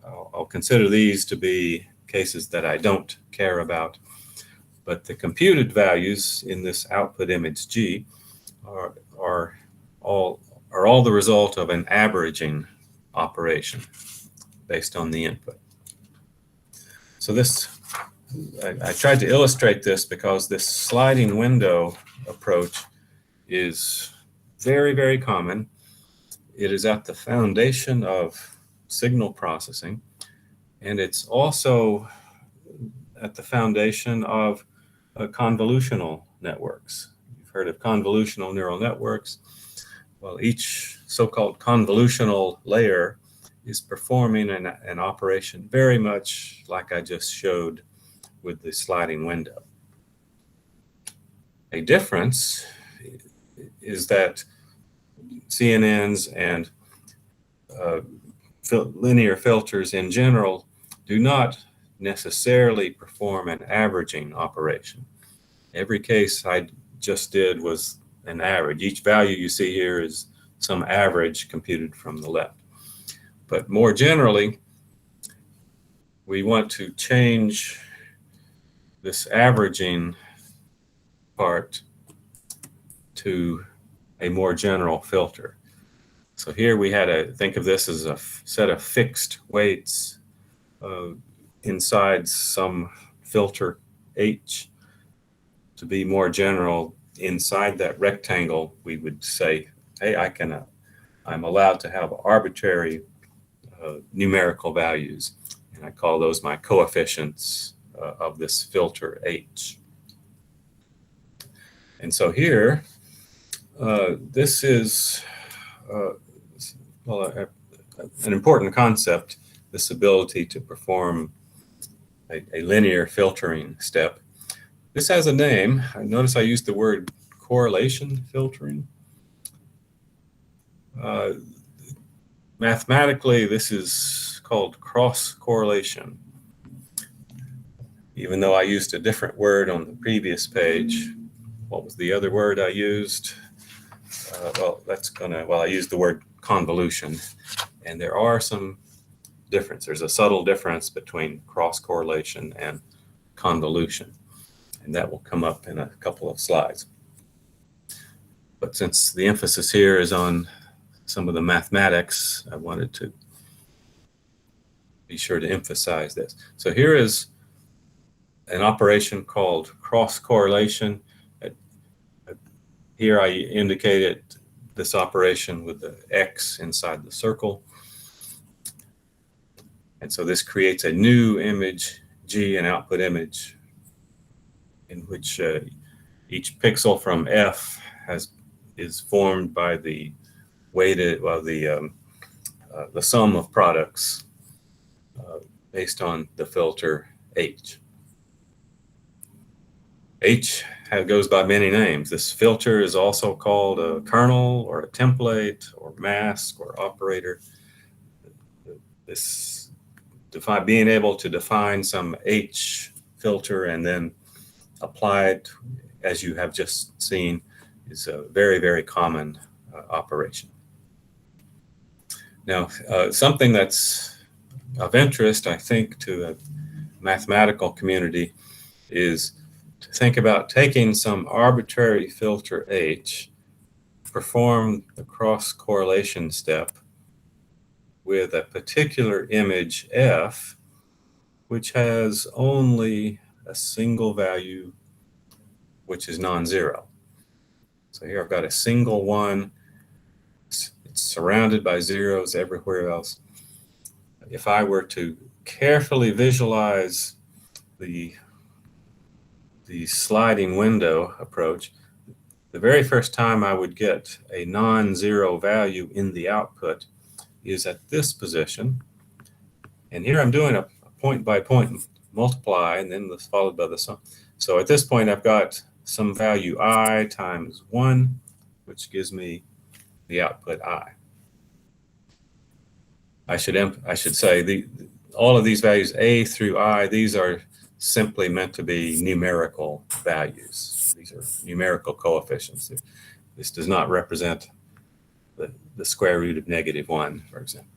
I'll consider these to be cases that I don't care about, but the computed values in this output image G are all the result of an averaging operation based on the input. So this, I tried to illustrate this because this sliding window approach is very, very common. It is at the foundation of signal processing, and it's also at the foundation of convolutional networks. You've heard of convolutional neural networks. Well, each so-called convolutional layer is performing an operation very much like I just showed with the sliding window. A difference is that CNNs and linear filters in general do not necessarily perform an averaging operation. Every case I just did was an average. Each value you see here is some average computed from the left. But more generally, we want to change this averaging part to a more general filter. So here we had to think of this as a set of fixed weights inside some filter H. To be more general, inside that rectangle, we would say, hey, I'm allowed to have arbitrary numerical values, and I call those my coefficients of this filter H. And so here, this is an important concept, this ability to perform a linear filtering step. This has a name. Notice I used the word correlation filtering. Mathematically, this is called cross correlation. Even though I used a different word on the previous page, what was the other word I used? I used the word convolution, and there are some difference. There's a subtle difference between cross correlation and convolution, and that will come up in a couple of slides. But since the emphasis here is on some of the mathematics, I wanted to be sure to emphasize this. So here is an operation called cross correlation. Here I indicated this operation with the X inside the circle. And so this creates a new image G, an output image, in which each pixel from F is formed by the weighted, the sum of products based on the filter H. H goes by many names. This filter is also called a kernel or a template or mask or operator. This being able to define some H filter and then apply it, as you have just seen, is a very, very common operation. Now, something that's of interest, I think, to a mathematical community is to think about taking some arbitrary filter H, perform the cross correlation step with a particular image F, which has only a single value, which is non-zero. So here I've got a single one. It's surrounded by zeros everywhere else. If I were to carefully visualize the sliding window approach, the very first time I would get a non-zero value in the output is at this position. And here I'm doing a point-by-point multiply, and then this followed by the sum. So at this point, I've got some value I times 1, which gives me the output I. I should say all of these values A through I, these are simply meant to be numerical values. These are numerical coefficients. This does not represent the square root of -1, for example.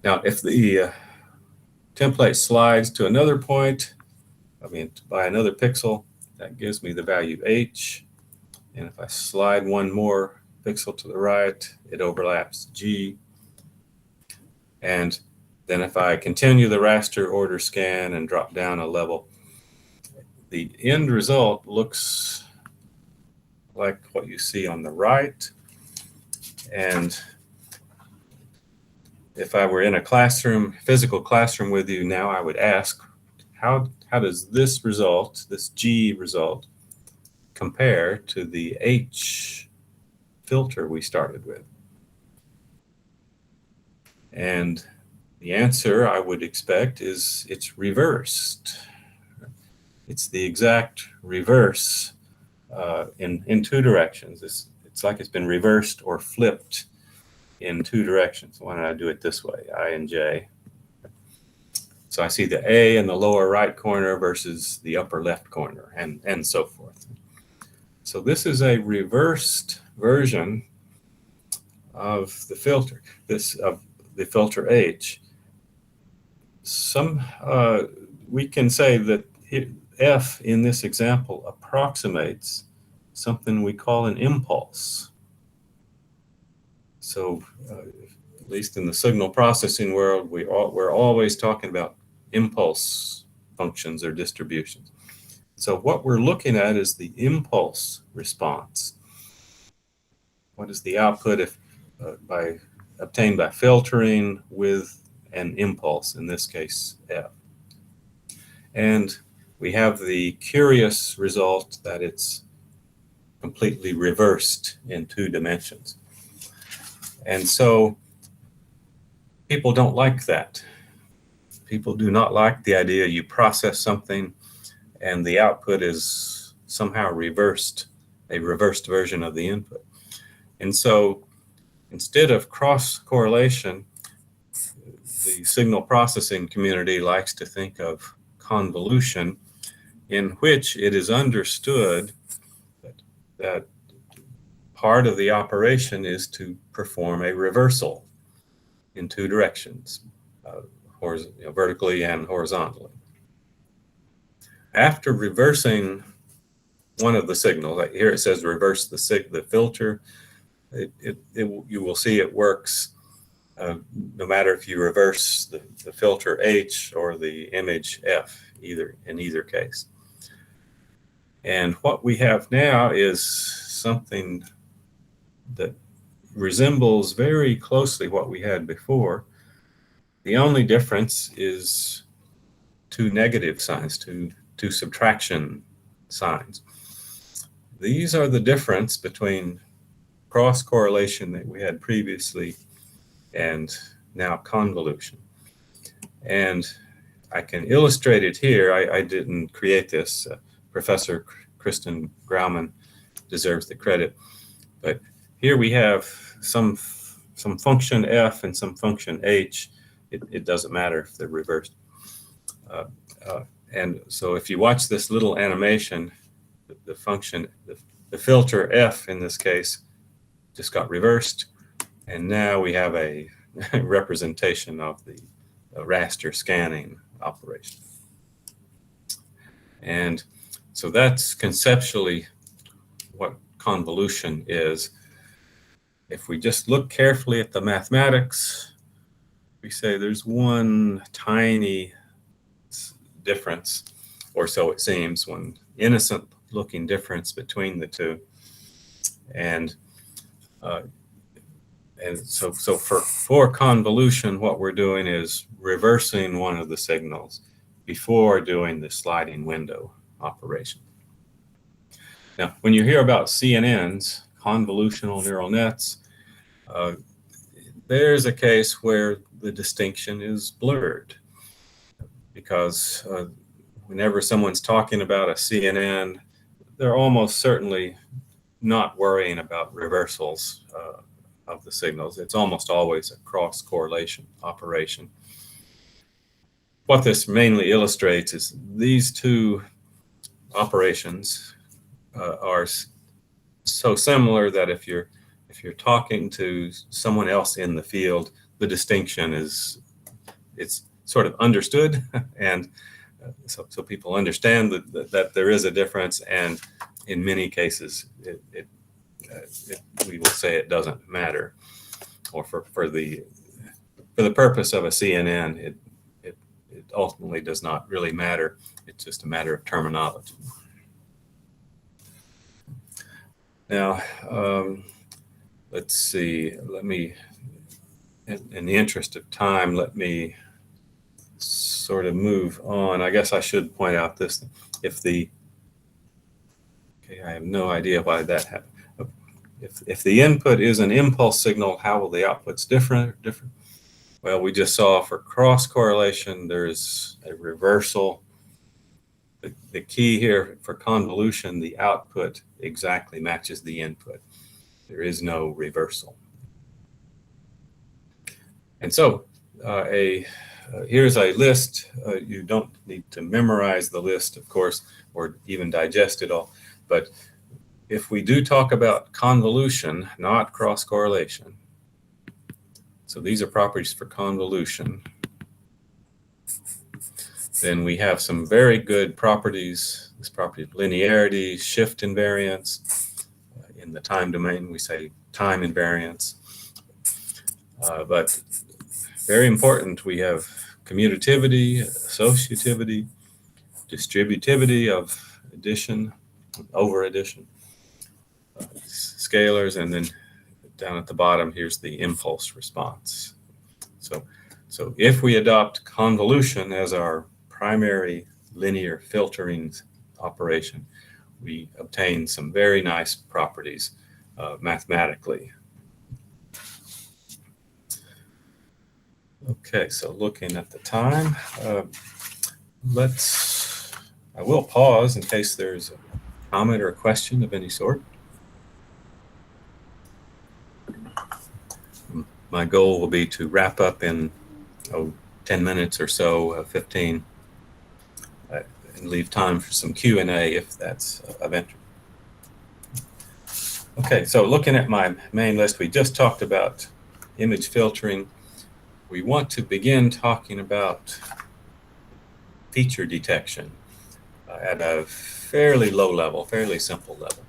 Now, if the template slides to another point, by another pixel, that gives me the value H. And if I slide one more pixel to the right, it overlaps G. And then if I continue the raster order scan and drop down a level, the end result looks like what you see on the right. And if I were in a classroom, physical classroom with you now, I would ask, how does this result, this G result, compare to the H filter we started with? And the answer I would expect is it's reversed. It's the exact reverse in two directions. It's like it's been reversed or flipped in two directions. Why don't I do it this way, I and J? So I see the A in the lower right corner versus the upper left corner, and so forth. So this is a reversed version of the filter, of the filter H. We can say that F in this example approximates something we call an impulse. So at least in the signal processing world, we're always talking about impulse functions or distributions. So what we're looking at is the impulse response. What is the output obtained by filtering with an impulse, in this case F? And we have the curious result that it's completely reversed in 2 dimensions. And so people don't like that. People do not like the idea you process something and the output is somehow reversed, a reversed version of the input. And so instead of cross correlation, the signal processing community likes to think of convolution, in which it is understood that part of the operation is to perform a reversal in 2 directions, vertically and horizontally. After reversing one of the signals, like here it says reverse the filter, you will see it works no matter if you reverse the filter H or the image F, in either case. And what we have now is something that resembles very closely what we had before. The only difference is 2 negative signs, two subtraction signs. These are the difference between cross correlation that we had previously and now convolution. And I can illustrate it here. I didn't create this. Professor Kristen Grauman deserves the credit. But here we have some function F and some function H. It doesn't matter if they're reversed. And so if you watch this little animation, the function, the filter F in this case, just got reversed. And now we have a representation of the raster scanning operation. And so that's conceptually what convolution is. If we just look carefully at the mathematics, we say there's one tiny difference, or so it seems, one innocent looking difference between the two. And so for convolution, what we're doing is reversing one of the signals before doing the sliding window operation. Now, when you hear about CNNs, convolutional neural nets, there's a case where the distinction is blurred, because whenever someone's talking about a CNN, they're almost certainly not worrying about reversals of the signals. It's almost always a cross-correlation operation. What this mainly illustrates is these two operations are so similar that if you're talking to someone else in the field, the distinction it's sort of understood, and so people understand that there is a difference, and in many cases we will say it doesn't matter, or for the purpose of a CNN, it ultimately does not really matter. It's just a matter of terminology. Now, let's see. Let me, in the interest of time, let me sort of move on. I guess I should point out this. Okay, I have no idea why that happened. If the input is an impulse signal, how will the outputs differ? Well, we just saw for cross correlation, there's a reversal. The key here for convolution, the output exactly matches the input. There is no reversal. And so here's a list. You don't need to memorize the list, of course, or even digest it all. But if we do talk about convolution, not cross-correlation, so these are properties for convolution, then we have some very good properties. This property of linearity, shift invariance. In the time domain, we say time invariance. But very important, we have commutativity, associativity, distributivity of addition, over addition, scalars, and then down at the bottom, here's the impulse response. So if we adopt convolution as our primary linear filtering operation, we obtain some very nice properties mathematically. Okay, so looking at the time, I will pause in case there's a comment or a question of any sort. My goal will be to wrap up in 10 minutes or so, 15, and leave time for some Q&A if that's of interest. Okay, so looking at my main list, we just talked about image filtering. We want to begin talking about feature detection at a fairly low level, fairly simple level.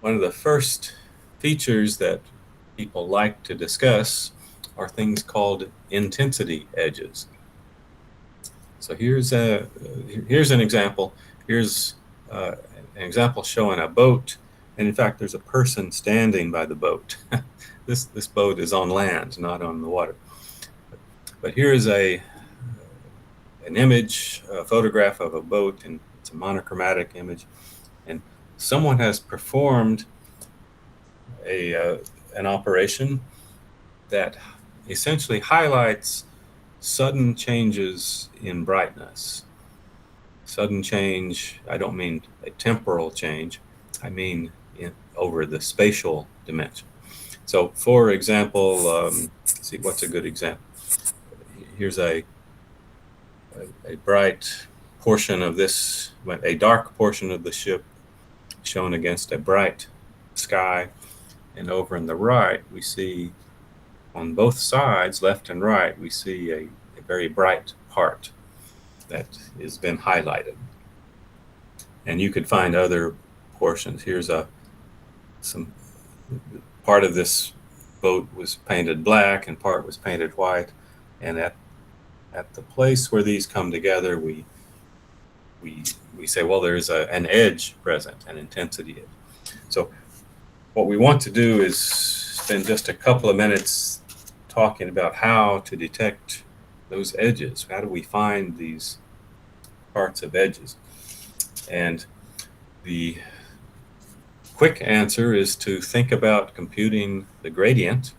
One of the first features that people like to discuss are things called intensity edges. So here's an example. Here's an example showing a boat, and in fact, there's a person standing by the boat. This boat is on land, not on the water. But here is an image, a photograph of a boat, and it's a monochromatic image. And someone has performed an operation that essentially highlights sudden changes in brightness. Sudden change, I don't mean a temporal change, I mean over the spatial dimension. So for example, let's see, what's a good example? Here's a bright portion of this, a dark portion of the ship shown against a bright sky. And over on the right, we see on both sides, left and right, we see a very bright part that has been highlighted. And you could find other portions. Here's some part of this boat was painted black and part was painted white. And at the place where these come together, we say, well, there's an edge present, an intensity edge. So what we want to do is spend just a couple of minutes talking about how to detect those edges. How do we find these parts of edges? And the quick answer is to think about computing the gradient.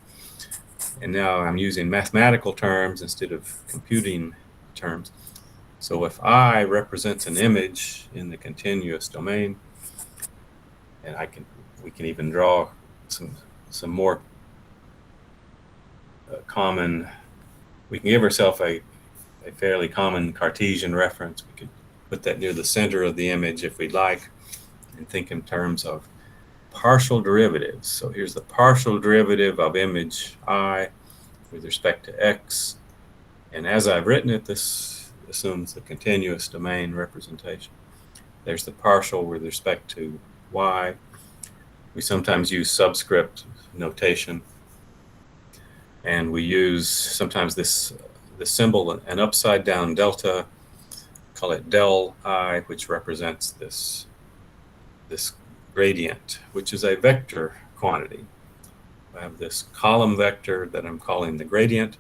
And now I'm using mathematical terms instead of computing terms. So if I represents an image in the continuous domain, and we can even draw some more common, we can give ourselves a fairly common Cartesian reference. We could put that near the center of the image if we'd like, and think in terms of partial derivatives. So here's the partial derivative of image I with respect to x. And as I've written it, this assumes the continuous domain representation. There's the partial with respect to y. We sometimes use subscript notation. And we use sometimes this symbol, an upside down delta, call it del I, which represents this gradient, which is a vector quantity. I have this column vector that I'm calling the gradient,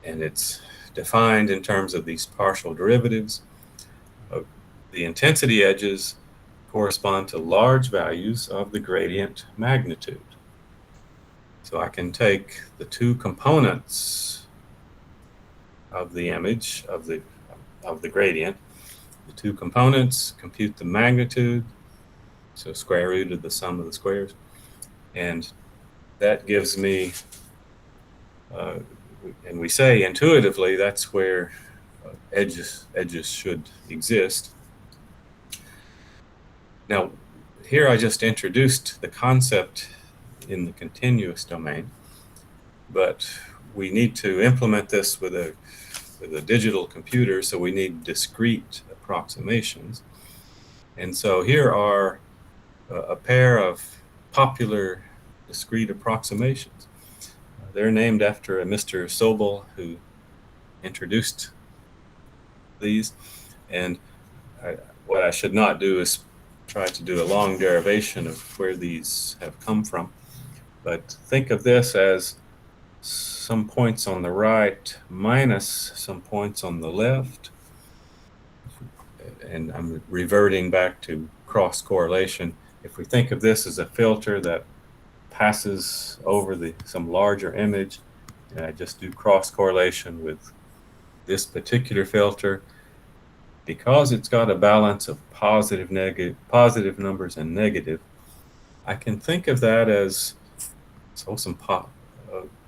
and it's defined in terms of these partial derivatives. The intensity edges correspond to large values of the gradient magnitude. So I can take the two components of the image of the gradient, the two components, compute the magnitude, so square root of the sum of the squares, and that gives me, and we say intuitively that's where edges should exist. Now, here I just introduced the concept in the continuous domain, but we need to implement this with a digital computer, so we need discrete approximations. And so here are a pair of popular discrete approximations. They're named after a Mr. Sobel who introduced these, and what I should not do is try to do a long derivation of where these have come from, but think of this as some points on the right minus some points on the left, and I'm reverting back to cross correlation. If we think of this as a filter that passes over some larger image, and I just do cross correlation with this particular filter, because it's got a balance of positive numbers and negative, I can think of that as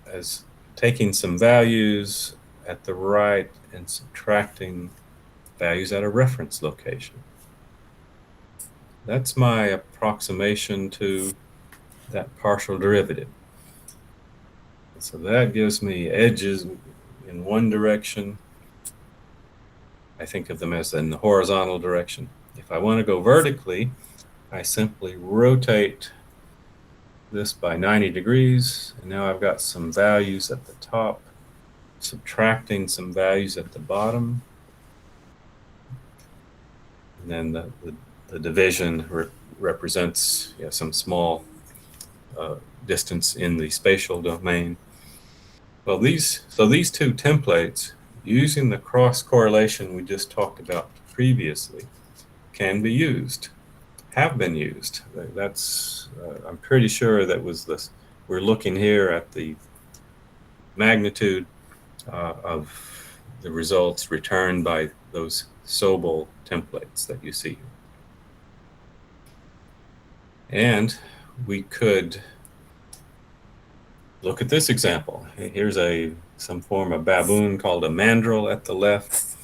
as taking some values at the right and subtracting values at a reference location. That's my approximation to that partial derivative. So that gives me edges in one direction. I think of them as in the horizontal direction. If I want to go vertically, I simply rotate this by 90 degrees, and now I've got some values at the top, subtracting some values at the bottom, and then the division represents some small distance in the spatial domain. Well, these two templates, using the cross correlation we just talked about previously, can be used, have been used. That's I'm pretty sure that was this. We're looking here at the magnitude of the results returned by those Sobel templates that you see. And we could look at this example. Here's some form of baboon called a mandrill at the left,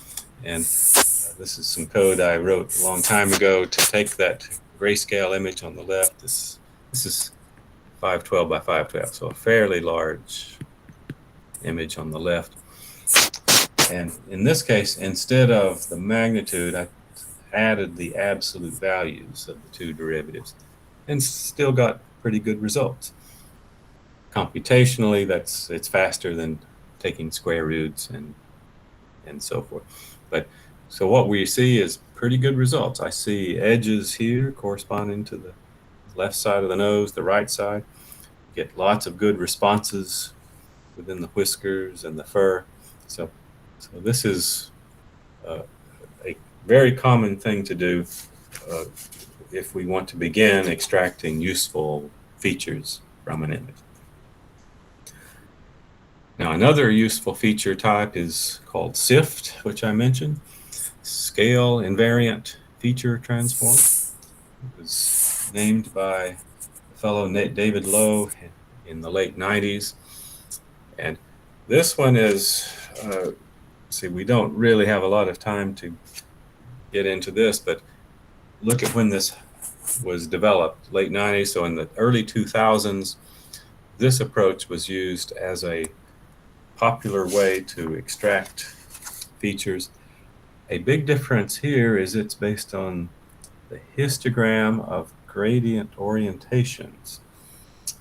and this is some code I wrote a long time ago to take that grayscale image on the left. This is 512 by 512, so a fairly large image on the left. And in this case, instead of the magnitude, I added the absolute values of the two derivatives and still got pretty good results. Computationally, it's faster than taking square roots and so forth. But so what we see is pretty good results. I see edges here corresponding to the left side of the nose, the right side. Get lots of good responses within the whiskers and the fur. So this is a very common thing to do if we want to begin extracting useful features from an image. Now, another useful feature type is called SIFT, which I mentioned, Scale Invariant Feature Transform. It was named by a fellow David Lowe in the late 90s. And this one is, see, we don't really have a lot of time to get into this, but look at when this was developed, late 90s. So in the early 2000s, this approach was used as a popular way to extract features. A big difference here is it's based on the histogram of gradient orientations.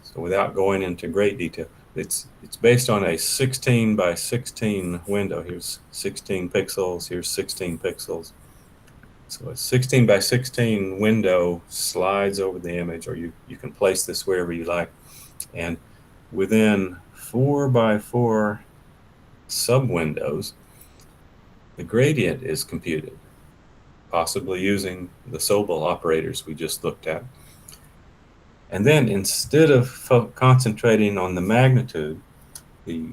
So without going into great detail, it's based on a 16 by 16 window. Here's 16 pixels, here's 16 pixels. So a 16 by 16 window slides over the image, or you can place this wherever you like. And within 4 by 4 sub-windows, the gradient is computed, possibly using the Sobel operators we just looked at. And then instead of concentrating on the magnitude, the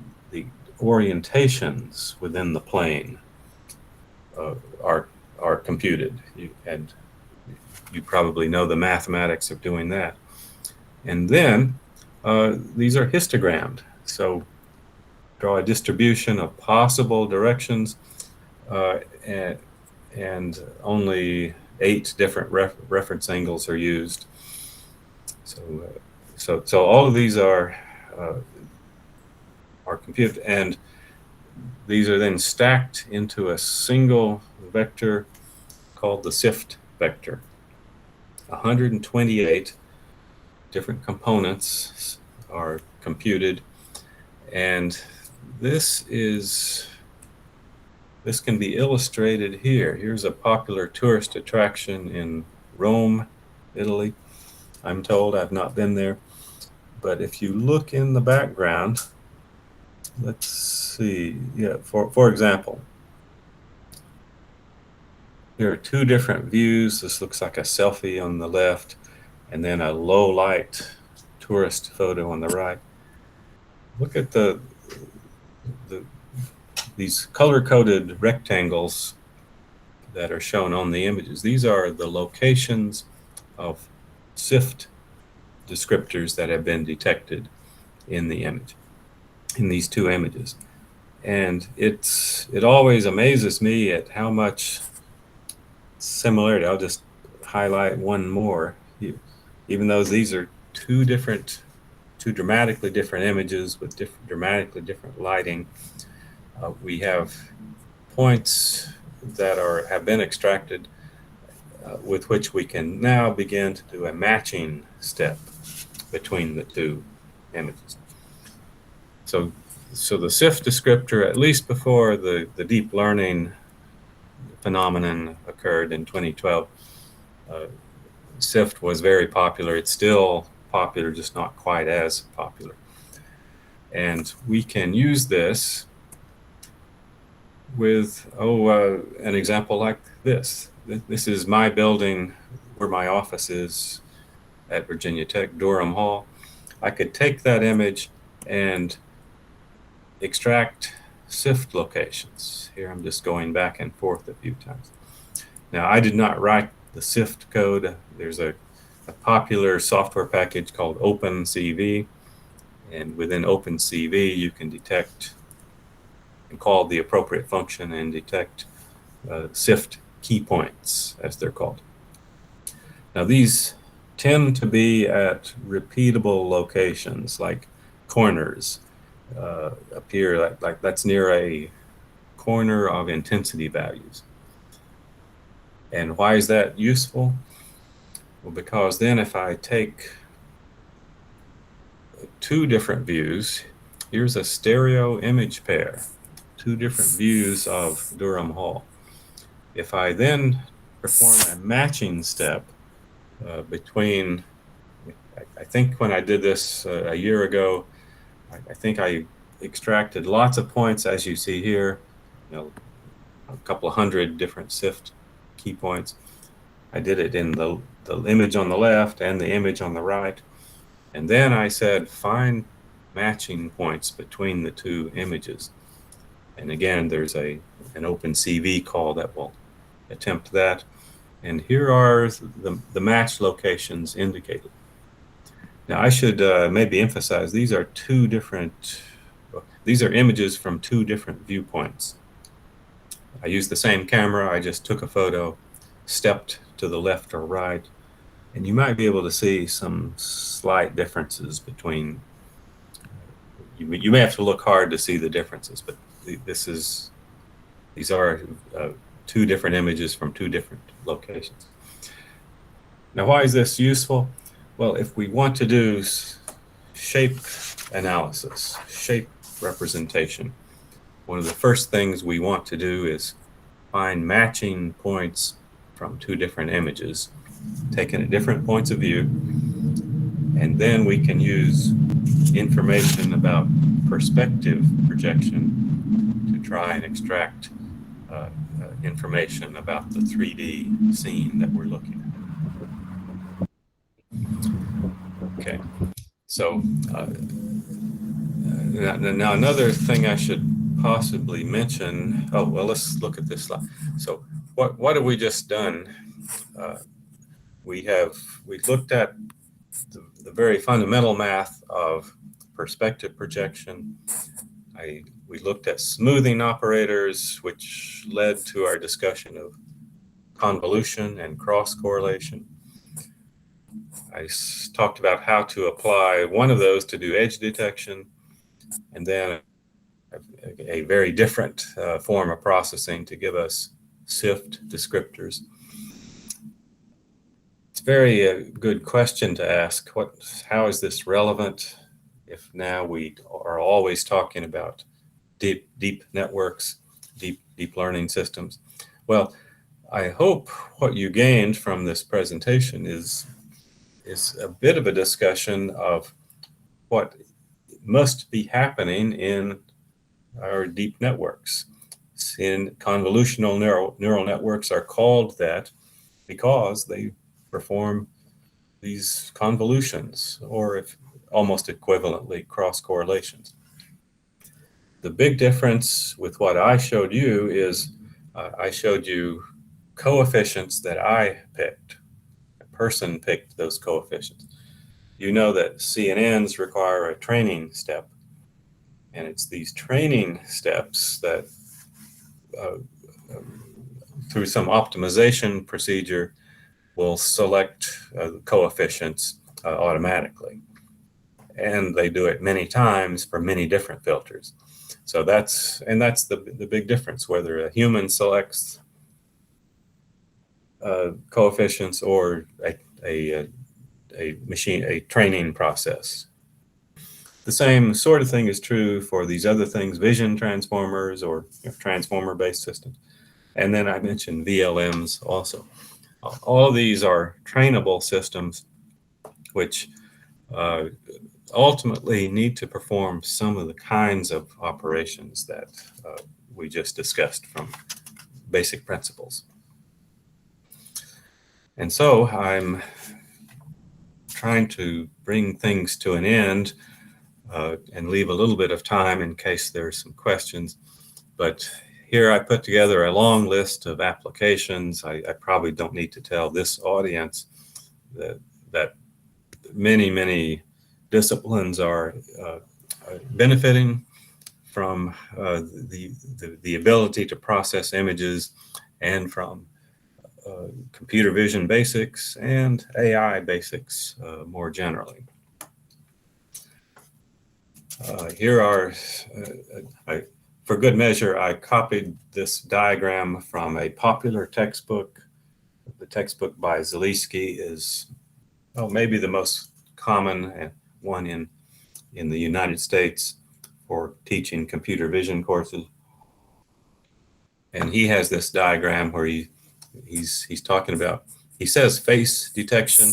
orientations within the plane are computed. And you probably know the mathematics of doing that. And then these are histogrammed. So draw a distribution of possible directions, and only 8 different reference angles are used. So all of these are computed, and these are then stacked into a single vector called the SIFT vector. 128 different components are computed, and this can be illustrated here. Here's a popular tourist attraction in Rome, Italy. I'm told, I've not been there. But if you look in the background, let's see. Yeah, for example, here are 2 different views. This looks like a selfie on the left, and then a low light tourist photo on the right. Look at these color-coded rectangles that are shown on the images. These are the locations of SIFT descriptors that have been detected in the image, in these 2 images. And it always amazes me at how much similarity. I'll just highlight one more. Even though these are two dramatically different images with dramatically different lighting, we have points that have been extracted with which we can now begin to do a matching step between the 2 images. So the SIFT descriptor, at least before the deep learning phenomenon occurred in 2012, SIFT was very popular. It's still popular, just not quite as popular. And we can use this with, an example like this. This is my building where my office is at Virginia Tech, Durham Hall. I could take that image and extract SIFT locations. Here I'm just going back and forth a few times. Now, I did not write the SIFT code. There's a popular software package called OpenCV, and within OpenCV you can detect and call the appropriate function and detect SIFT key points, as they're called. Now, these tend to be at repeatable locations, like corners appear like that's near a corner of intensity values. And why is that useful? Well, because then if I take two different views, here's a stereo image pair, two different views of Durham Hall. If I then perform a matching step between, I think when I did this a year ago, I think I extracted lots of points, as you see here, a couple of hundred different SIFT key points. I did it in the image on the left and the image on the right. And then I said, find matching points between the two images. And again, there's an OpenCV call that will attempt that. And here are the match locations indicated. Now I should maybe emphasize, these are images from two different viewpoints. I used the same camera, I just took a photo, stepped to the left or right, and you might be able to see some slight differences between, you may have to look hard to see the differences, but these are two different images from two different locations. Now, why is this useful? Well, if we want to do shape analysis, shape representation, one of the first things we want to do is find matching points from two different images, taken at different points of view, and then we can use information about perspective projection to try and extract information about the 3D scene that we're looking at. Okay, so now another thing I should possibly mention, oh, well, let's look at this slide. So what have we just done? We looked at the very fundamental math of perspective projection. We looked at smoothing operators, which led to our discussion of convolution and cross correlation. I talked about how to apply one of those to do edge detection, and then a very different form of processing to give us SIFT descriptors. It's very good question to ask. How is this relevant if now we are always talking about deep networks, deep learning systems? Well, I hope what you gained from this presentation is a bit of a discussion of what must be happening in our deep networks. In convolutional neural networks are called that because they perform these convolutions, or if almost equivalently cross correlations. The big difference with what I showed you is I showed you coefficients that I picked. A person picked those coefficients. You know that CNNs require a training step, and it's these training steps that through some optimization procedure will select coefficients automatically. And they do it many times for many different filters. So that's the big difference, whether a human selects coefficients or a training process. The same sort of thing is true for these other things, vision transformers or transformer-based systems. And then I mentioned VLMs also. All of these are trainable systems which ultimately need to perform some of the kinds of operations that we just discussed from basic principles. And so I'm trying to bring things to an end and leave a little bit of time in case there's some questions. But here I put together a long list of applications. I probably don't need to tell this audience that many disciplines are benefiting from the ability to process images and from computer vision basics and AI basics more generally. Here are, for good measure, I copied this diagram from a popular textbook. The textbook by Zaleski is maybe the most common one in the United States for teaching computer vision courses. And he has this diagram where he's talking about, he says face detection.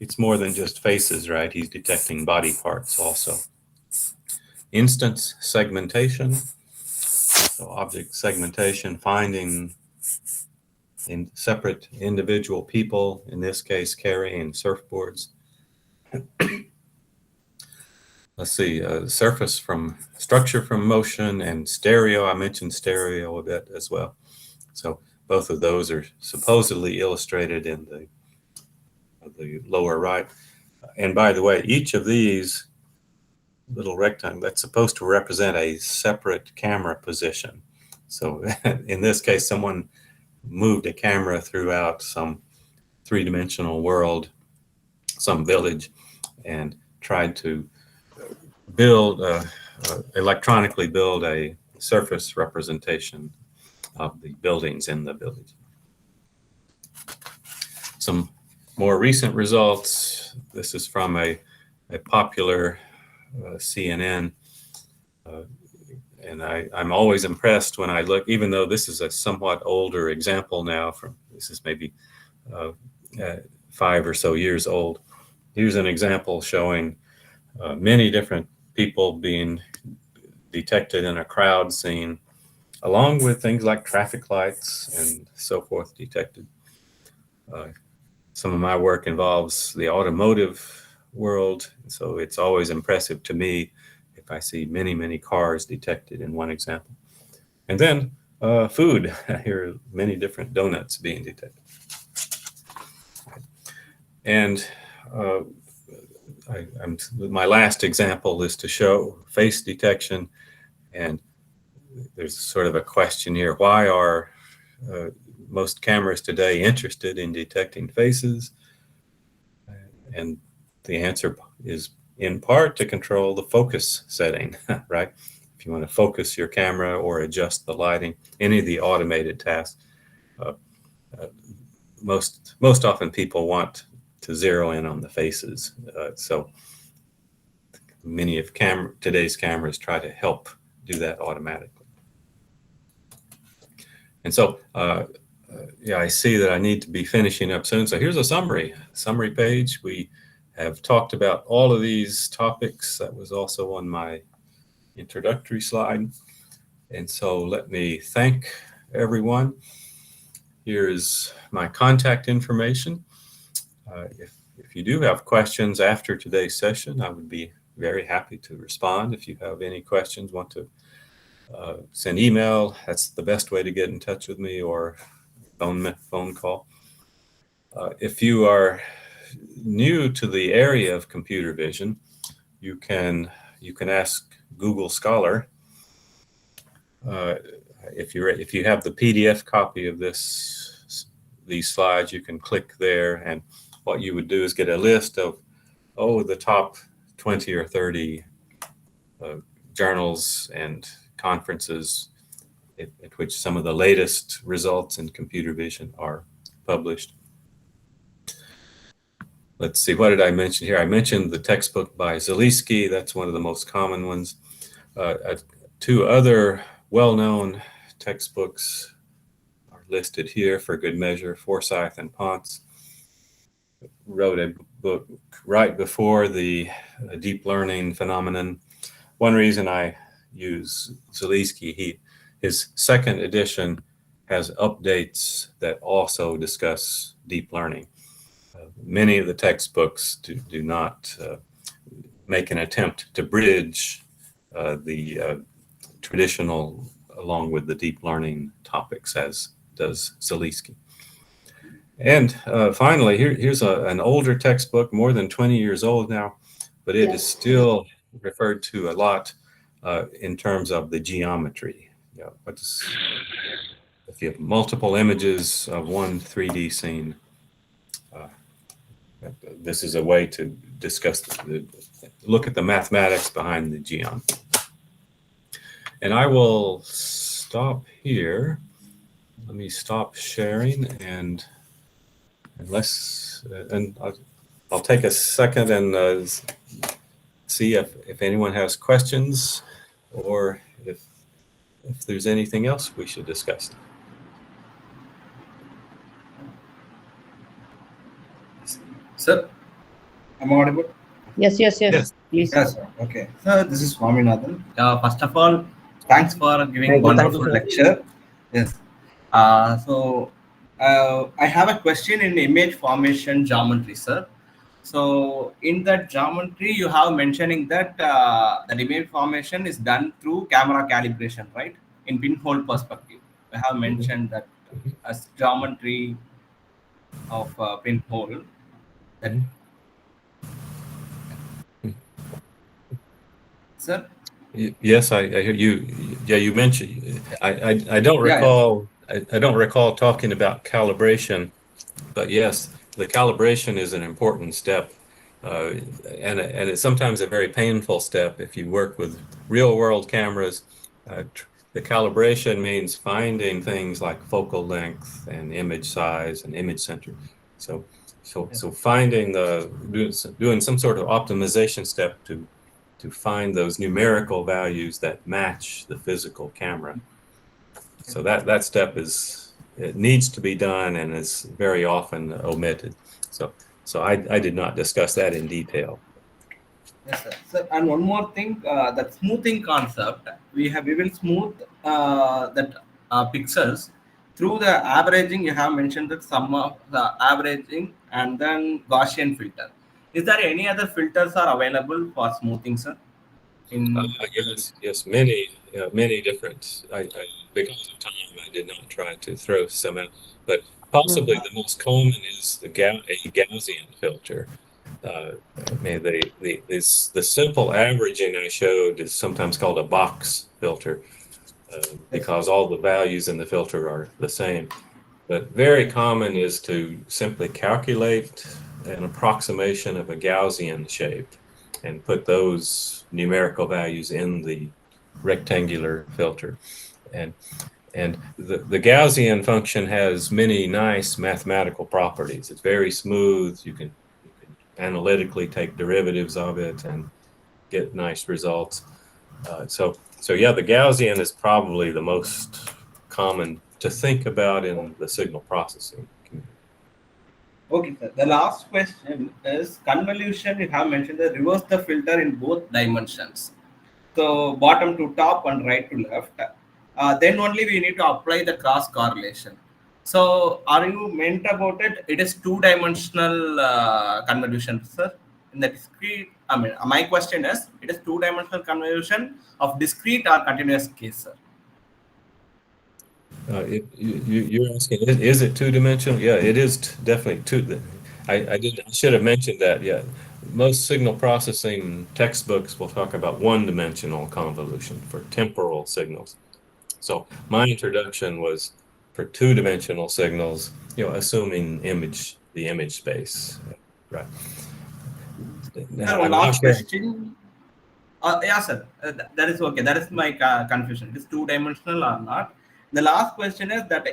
It's more than just faces, right? He's detecting body parts also. Instance segmentation, so object segmentation, finding in separate individual people, in this case carrying surfboards. Let's see, surface from structure from motion, and stereo. I mentioned stereo a bit as well. So both of those are supposedly illustrated in the lower right. And by the way, each of these little rectangle, that's supposed to represent a separate camera position. So in this case, someone moved a camera throughout some three-dimensional world, some village, and tried to build, electronically build a surface representation of the buildings in the village. Some more recent results. This is from a popular CNN, and I'm always impressed when I look, even though this is a somewhat older example now, this is maybe 5 or so years old. Here's an example showing many different people being detected in a crowd scene, along with things like traffic lights and so forth detected. Some of my work involves the automotive world, so it's always impressive to me if I see many, many cars detected in one example. And then food. Here are many different donuts being detected. And my last example is to show face detection, and there's sort of a question here. Why are most cameras today interested in detecting faces? And the answer is in part to control the focus setting, right? If you want to focus your camera or adjust the lighting, any of the automated tasks, most often people want to zero in on the faces. So many of today's cameras try to help do that automatically. And so, yeah, I see that I need to be finishing up soon. So here's a summary page. We have talked about all of these topics. That was also on my introductory slide. And so let me thank everyone. Here's my contact information. If you do have questions after today's session, I would be very happy to respond. If you have any questions, want to send email, that's the best way to get in touch with me, or phone call. If you are new to the area of computer vision, you can ask Google Scholar. If you have the PDF copy of these slides, you can click there, and what you would do is get a list of the top 20 or 30 journals and conferences at which some of the latest results in computer vision are published. Let's see, what did I mention here? I mentioned the textbook by Zaleski. That's one of the most common ones. 2 other well-known textbooks are listed here for good measure. Forsyth and Ponce wrote a book right before the deep learning phenomenon. One reason I use Zaleski, his second edition has updates that also discuss deep learning. Many of the textbooks do not make an attempt to bridge the traditional along with the deep learning topics, as does Zaleski. And finally, here's an older textbook, more than 20 years old now, but it is still referred to a lot in terms of the geometry. if you have multiple images of one 3D scene, this is a way to discuss, look at the mathematics behind the geom. And I will stop here. Let me stop sharing, and I'll take a second and see if anyone has questions, or if there's anything else we should discuss. Sir, am I audible? Yes, Yes. please. Yes, sir. Okay. Sir, this is Swaminathan. First of all, thanks for giving Thank you, wonderful sir. lecture. Yes. I have a question in image formation geometry, sir. So in that geometry, you have mentioning that the image formation is done through camera calibration, right? In pinhole perspective, I have mentioned that as geometry of pinhole. That, sir. Yes, I hear you. Yeah, you mentioned. I don't recall. I don't recall talking about calibration, but yes, the calibration is an important step, and it's sometimes a very painful step if you work with real-world cameras. The calibration means finding things like focal length and image size and image center. So finding doing some sort of optimization step to find those numerical values that match the physical camera. So that step it needs to be done and is very often omitted. So I did not discuss that in detail. Yes, sir. Sir, and one more thing, that smoothing concept, we will smooth that pixels through the averaging. You have mentioned that some of the averaging and then Gaussian filter. Is there any other filters are available for smoothing, sir? Yes, many different. Because of time, I did not try to throw some out, but possibly the most common is a Gaussian filter. The simple averaging I showed is sometimes called a box filter, because all the values in the filter are the same. But very common is to simply calculate an approximation of a Gaussian shape and put those numerical values in the rectangular filter. And the Gaussian function has many nice mathematical properties. It's very smooth. You can analytically take derivatives of it and get nice results. So yeah, the Gaussian is probably the most common to think about in the signal processing. Okay, sir. The last question is convolution. You have mentioned the reverse the filter in both dimensions. So bottom to top and right to left. Then only we need to apply the cross correlation. So are you meant about it? It is two-dimensional convolution, sir. In the discrete, I mean, my question is, it is two-dimensional convolution of discrete or continuous case, sir. You're asking, is it two-dimensional? Yeah, it is definitely two. I should have mentioned that. Yeah, most signal processing textbooks will talk about one-dimensional convolution for temporal signals. So my introduction was for two-dimensional signals, assuming the image space, right? Now, one last question. Yeah, sir. That is okay. That is my confusion. It is two-dimensional or not. The last question is that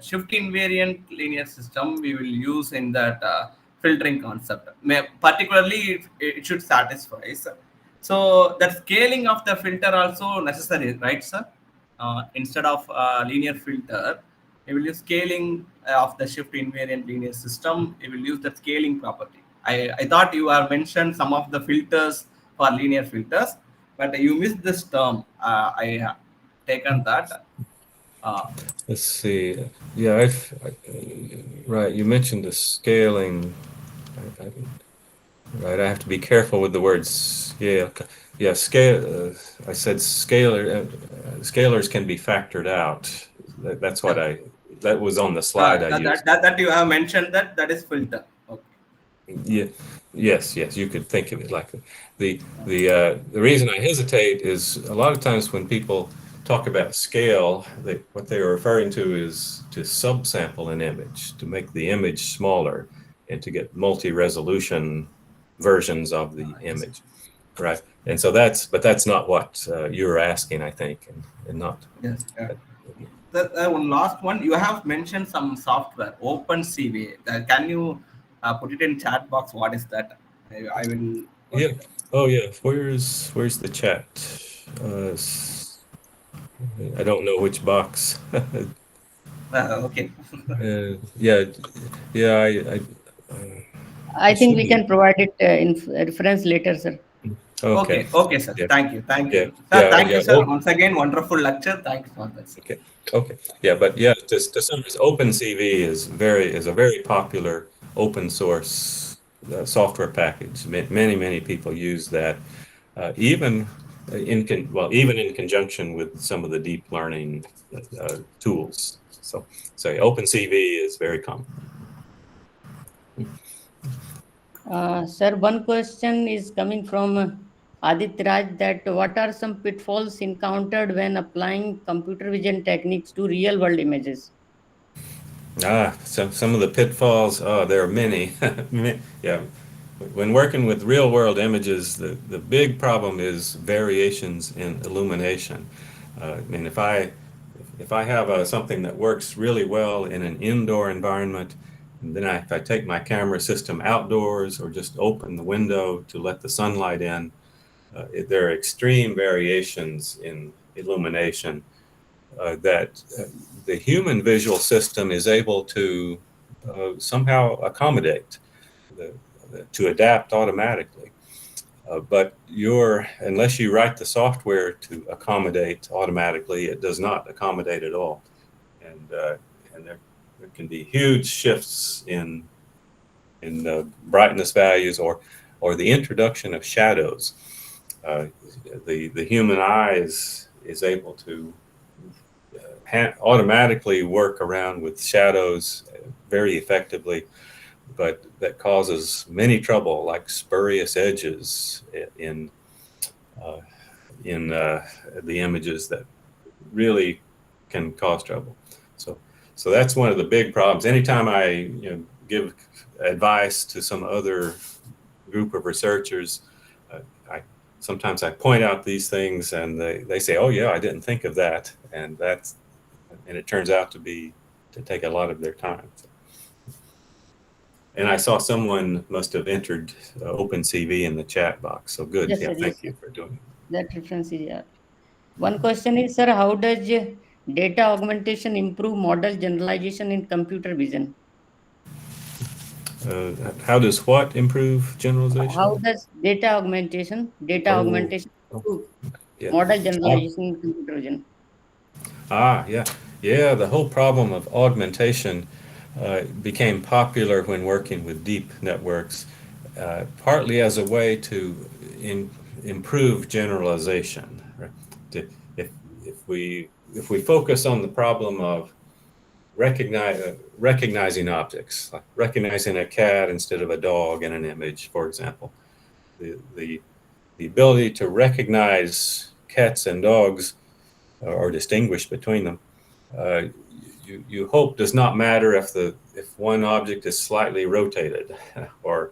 shift invariant linear system we will use in that filtering concept. Particularly, it should satisfy, sir. So that scaling of the filter also necessary, right, sir? Instead of linear filter, we will use scaling of the shift invariant linear system. We will use the scaling property. I thought you have mentioned some of the filters for linear filters, but you missed this term. I have taken that. Let's see. Yeah, right. You mentioned the scaling. Right, I have to be careful with the words scale. Yeah, scale. I said scalars can be factored out. That's what that was on the slide I used. That you have mentioned that is filter. Okay. Yeah, yes, you could think of it like that. The reason I hesitate is a lot of times when people talk about scale, what they are referring to is to subsample an image, to make the image smaller and to get multi-resolution versions of the image, right? And so that's not what you were asking, I think, and not. Yes. The one last one, you have mentioned some software, OpenCV. Can you put it in chat box? What is that? I will. Yeah. Oh, yeah. Where's the chat? I don't know which box. Okay. Yeah, yeah. I think we should be. can provide it in reference later, sir. Okay. Okay, sir. Yeah. Thank you, Yeah. sir. Yeah. Thank Yeah. you, sir. Once again, wonderful lecture. Thanks for that, sir. Okay. Okay. Yeah, but yeah, to summarize, OpenCV is a very popular open source software package. Many people use that, even even in conjunction with some of the deep learning tools. So OpenCV is very common. Sir, one question is coming from Adit Raj, that what are some pitfalls encountered when applying computer vision techniques to real world images? Some of the pitfalls, there are many. Yeah. When working with real world images, the big problem is variations in illumination. I mean, if I have something that works really well in an indoor environment, and then if I take my camera system outdoors or just open the window to let the sunlight in, there are extreme variations in illumination that the human visual system is able to somehow accommodate, to adapt automatically. But unless you write the software to accommodate automatically, it does not accommodate at all. And there can be huge shifts in brightness values or the introduction of shadows. The human eye is able to automatically work around with shadows very effectively, but that causes many trouble, like spurious edges in the images that really can cause trouble. So that's one of the big problems. Anytime I give advice to some other group of researchers, sometimes I point out these things and they say, "Oh yeah, I didn't think of that," and it turns out to take a lot of their time. And I saw someone must have entered OpenCV in the chat box. So good. Yes, Yeah, sir. Yes, thank you for doing it. that reference is, yeah. One question is, sir, how does data augmentation improve model generalization in computer vision? How does what improve How generalization? does data Oh, augmentation oh, improve yeah. model generalization in computer vision? Yeah. Yeah, the whole problem of augmentation became popular when working with deep networks, partly as a way to improve generalization. Right? If, if we focus on the problem of recognizing objects, like recognizing a cat instead of a dog in an image, for example, the ability to recognize cats and dogs or distinguish between them, uh, you hope does not matter if one object is slightly rotated or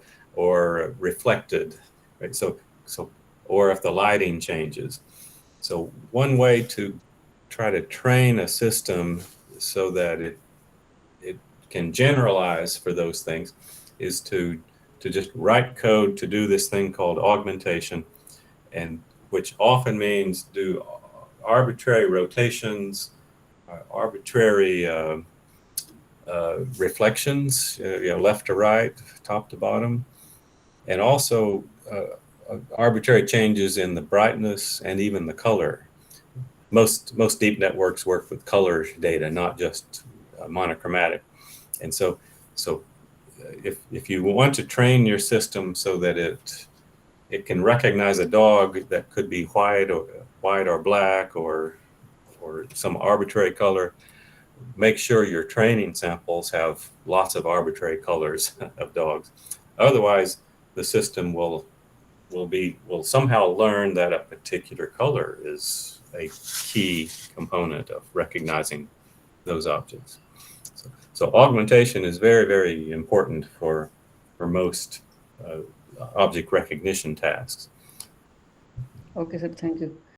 reflected, right? So or if the lighting changes. So one way to try to train a system so that it can generalize for those things is to just write code to do this thing called augmentation, and which often means do arbitrary rotations, arbitrary reflections, left to right, top to bottom, and also arbitrary changes in the brightness and even the color. Most deep networks work with color data, not just monochromatic. And so if you want to train your system so that it can recognize a dog that could be white or black or some arbitrary color, make sure your training samples have lots of arbitrary colors of dogs. Otherwise, the system will somehow learn that a particular color is a key component of recognizing those objects. So augmentation is very, very important for most object recognition tasks. Okay, sir. Thank you.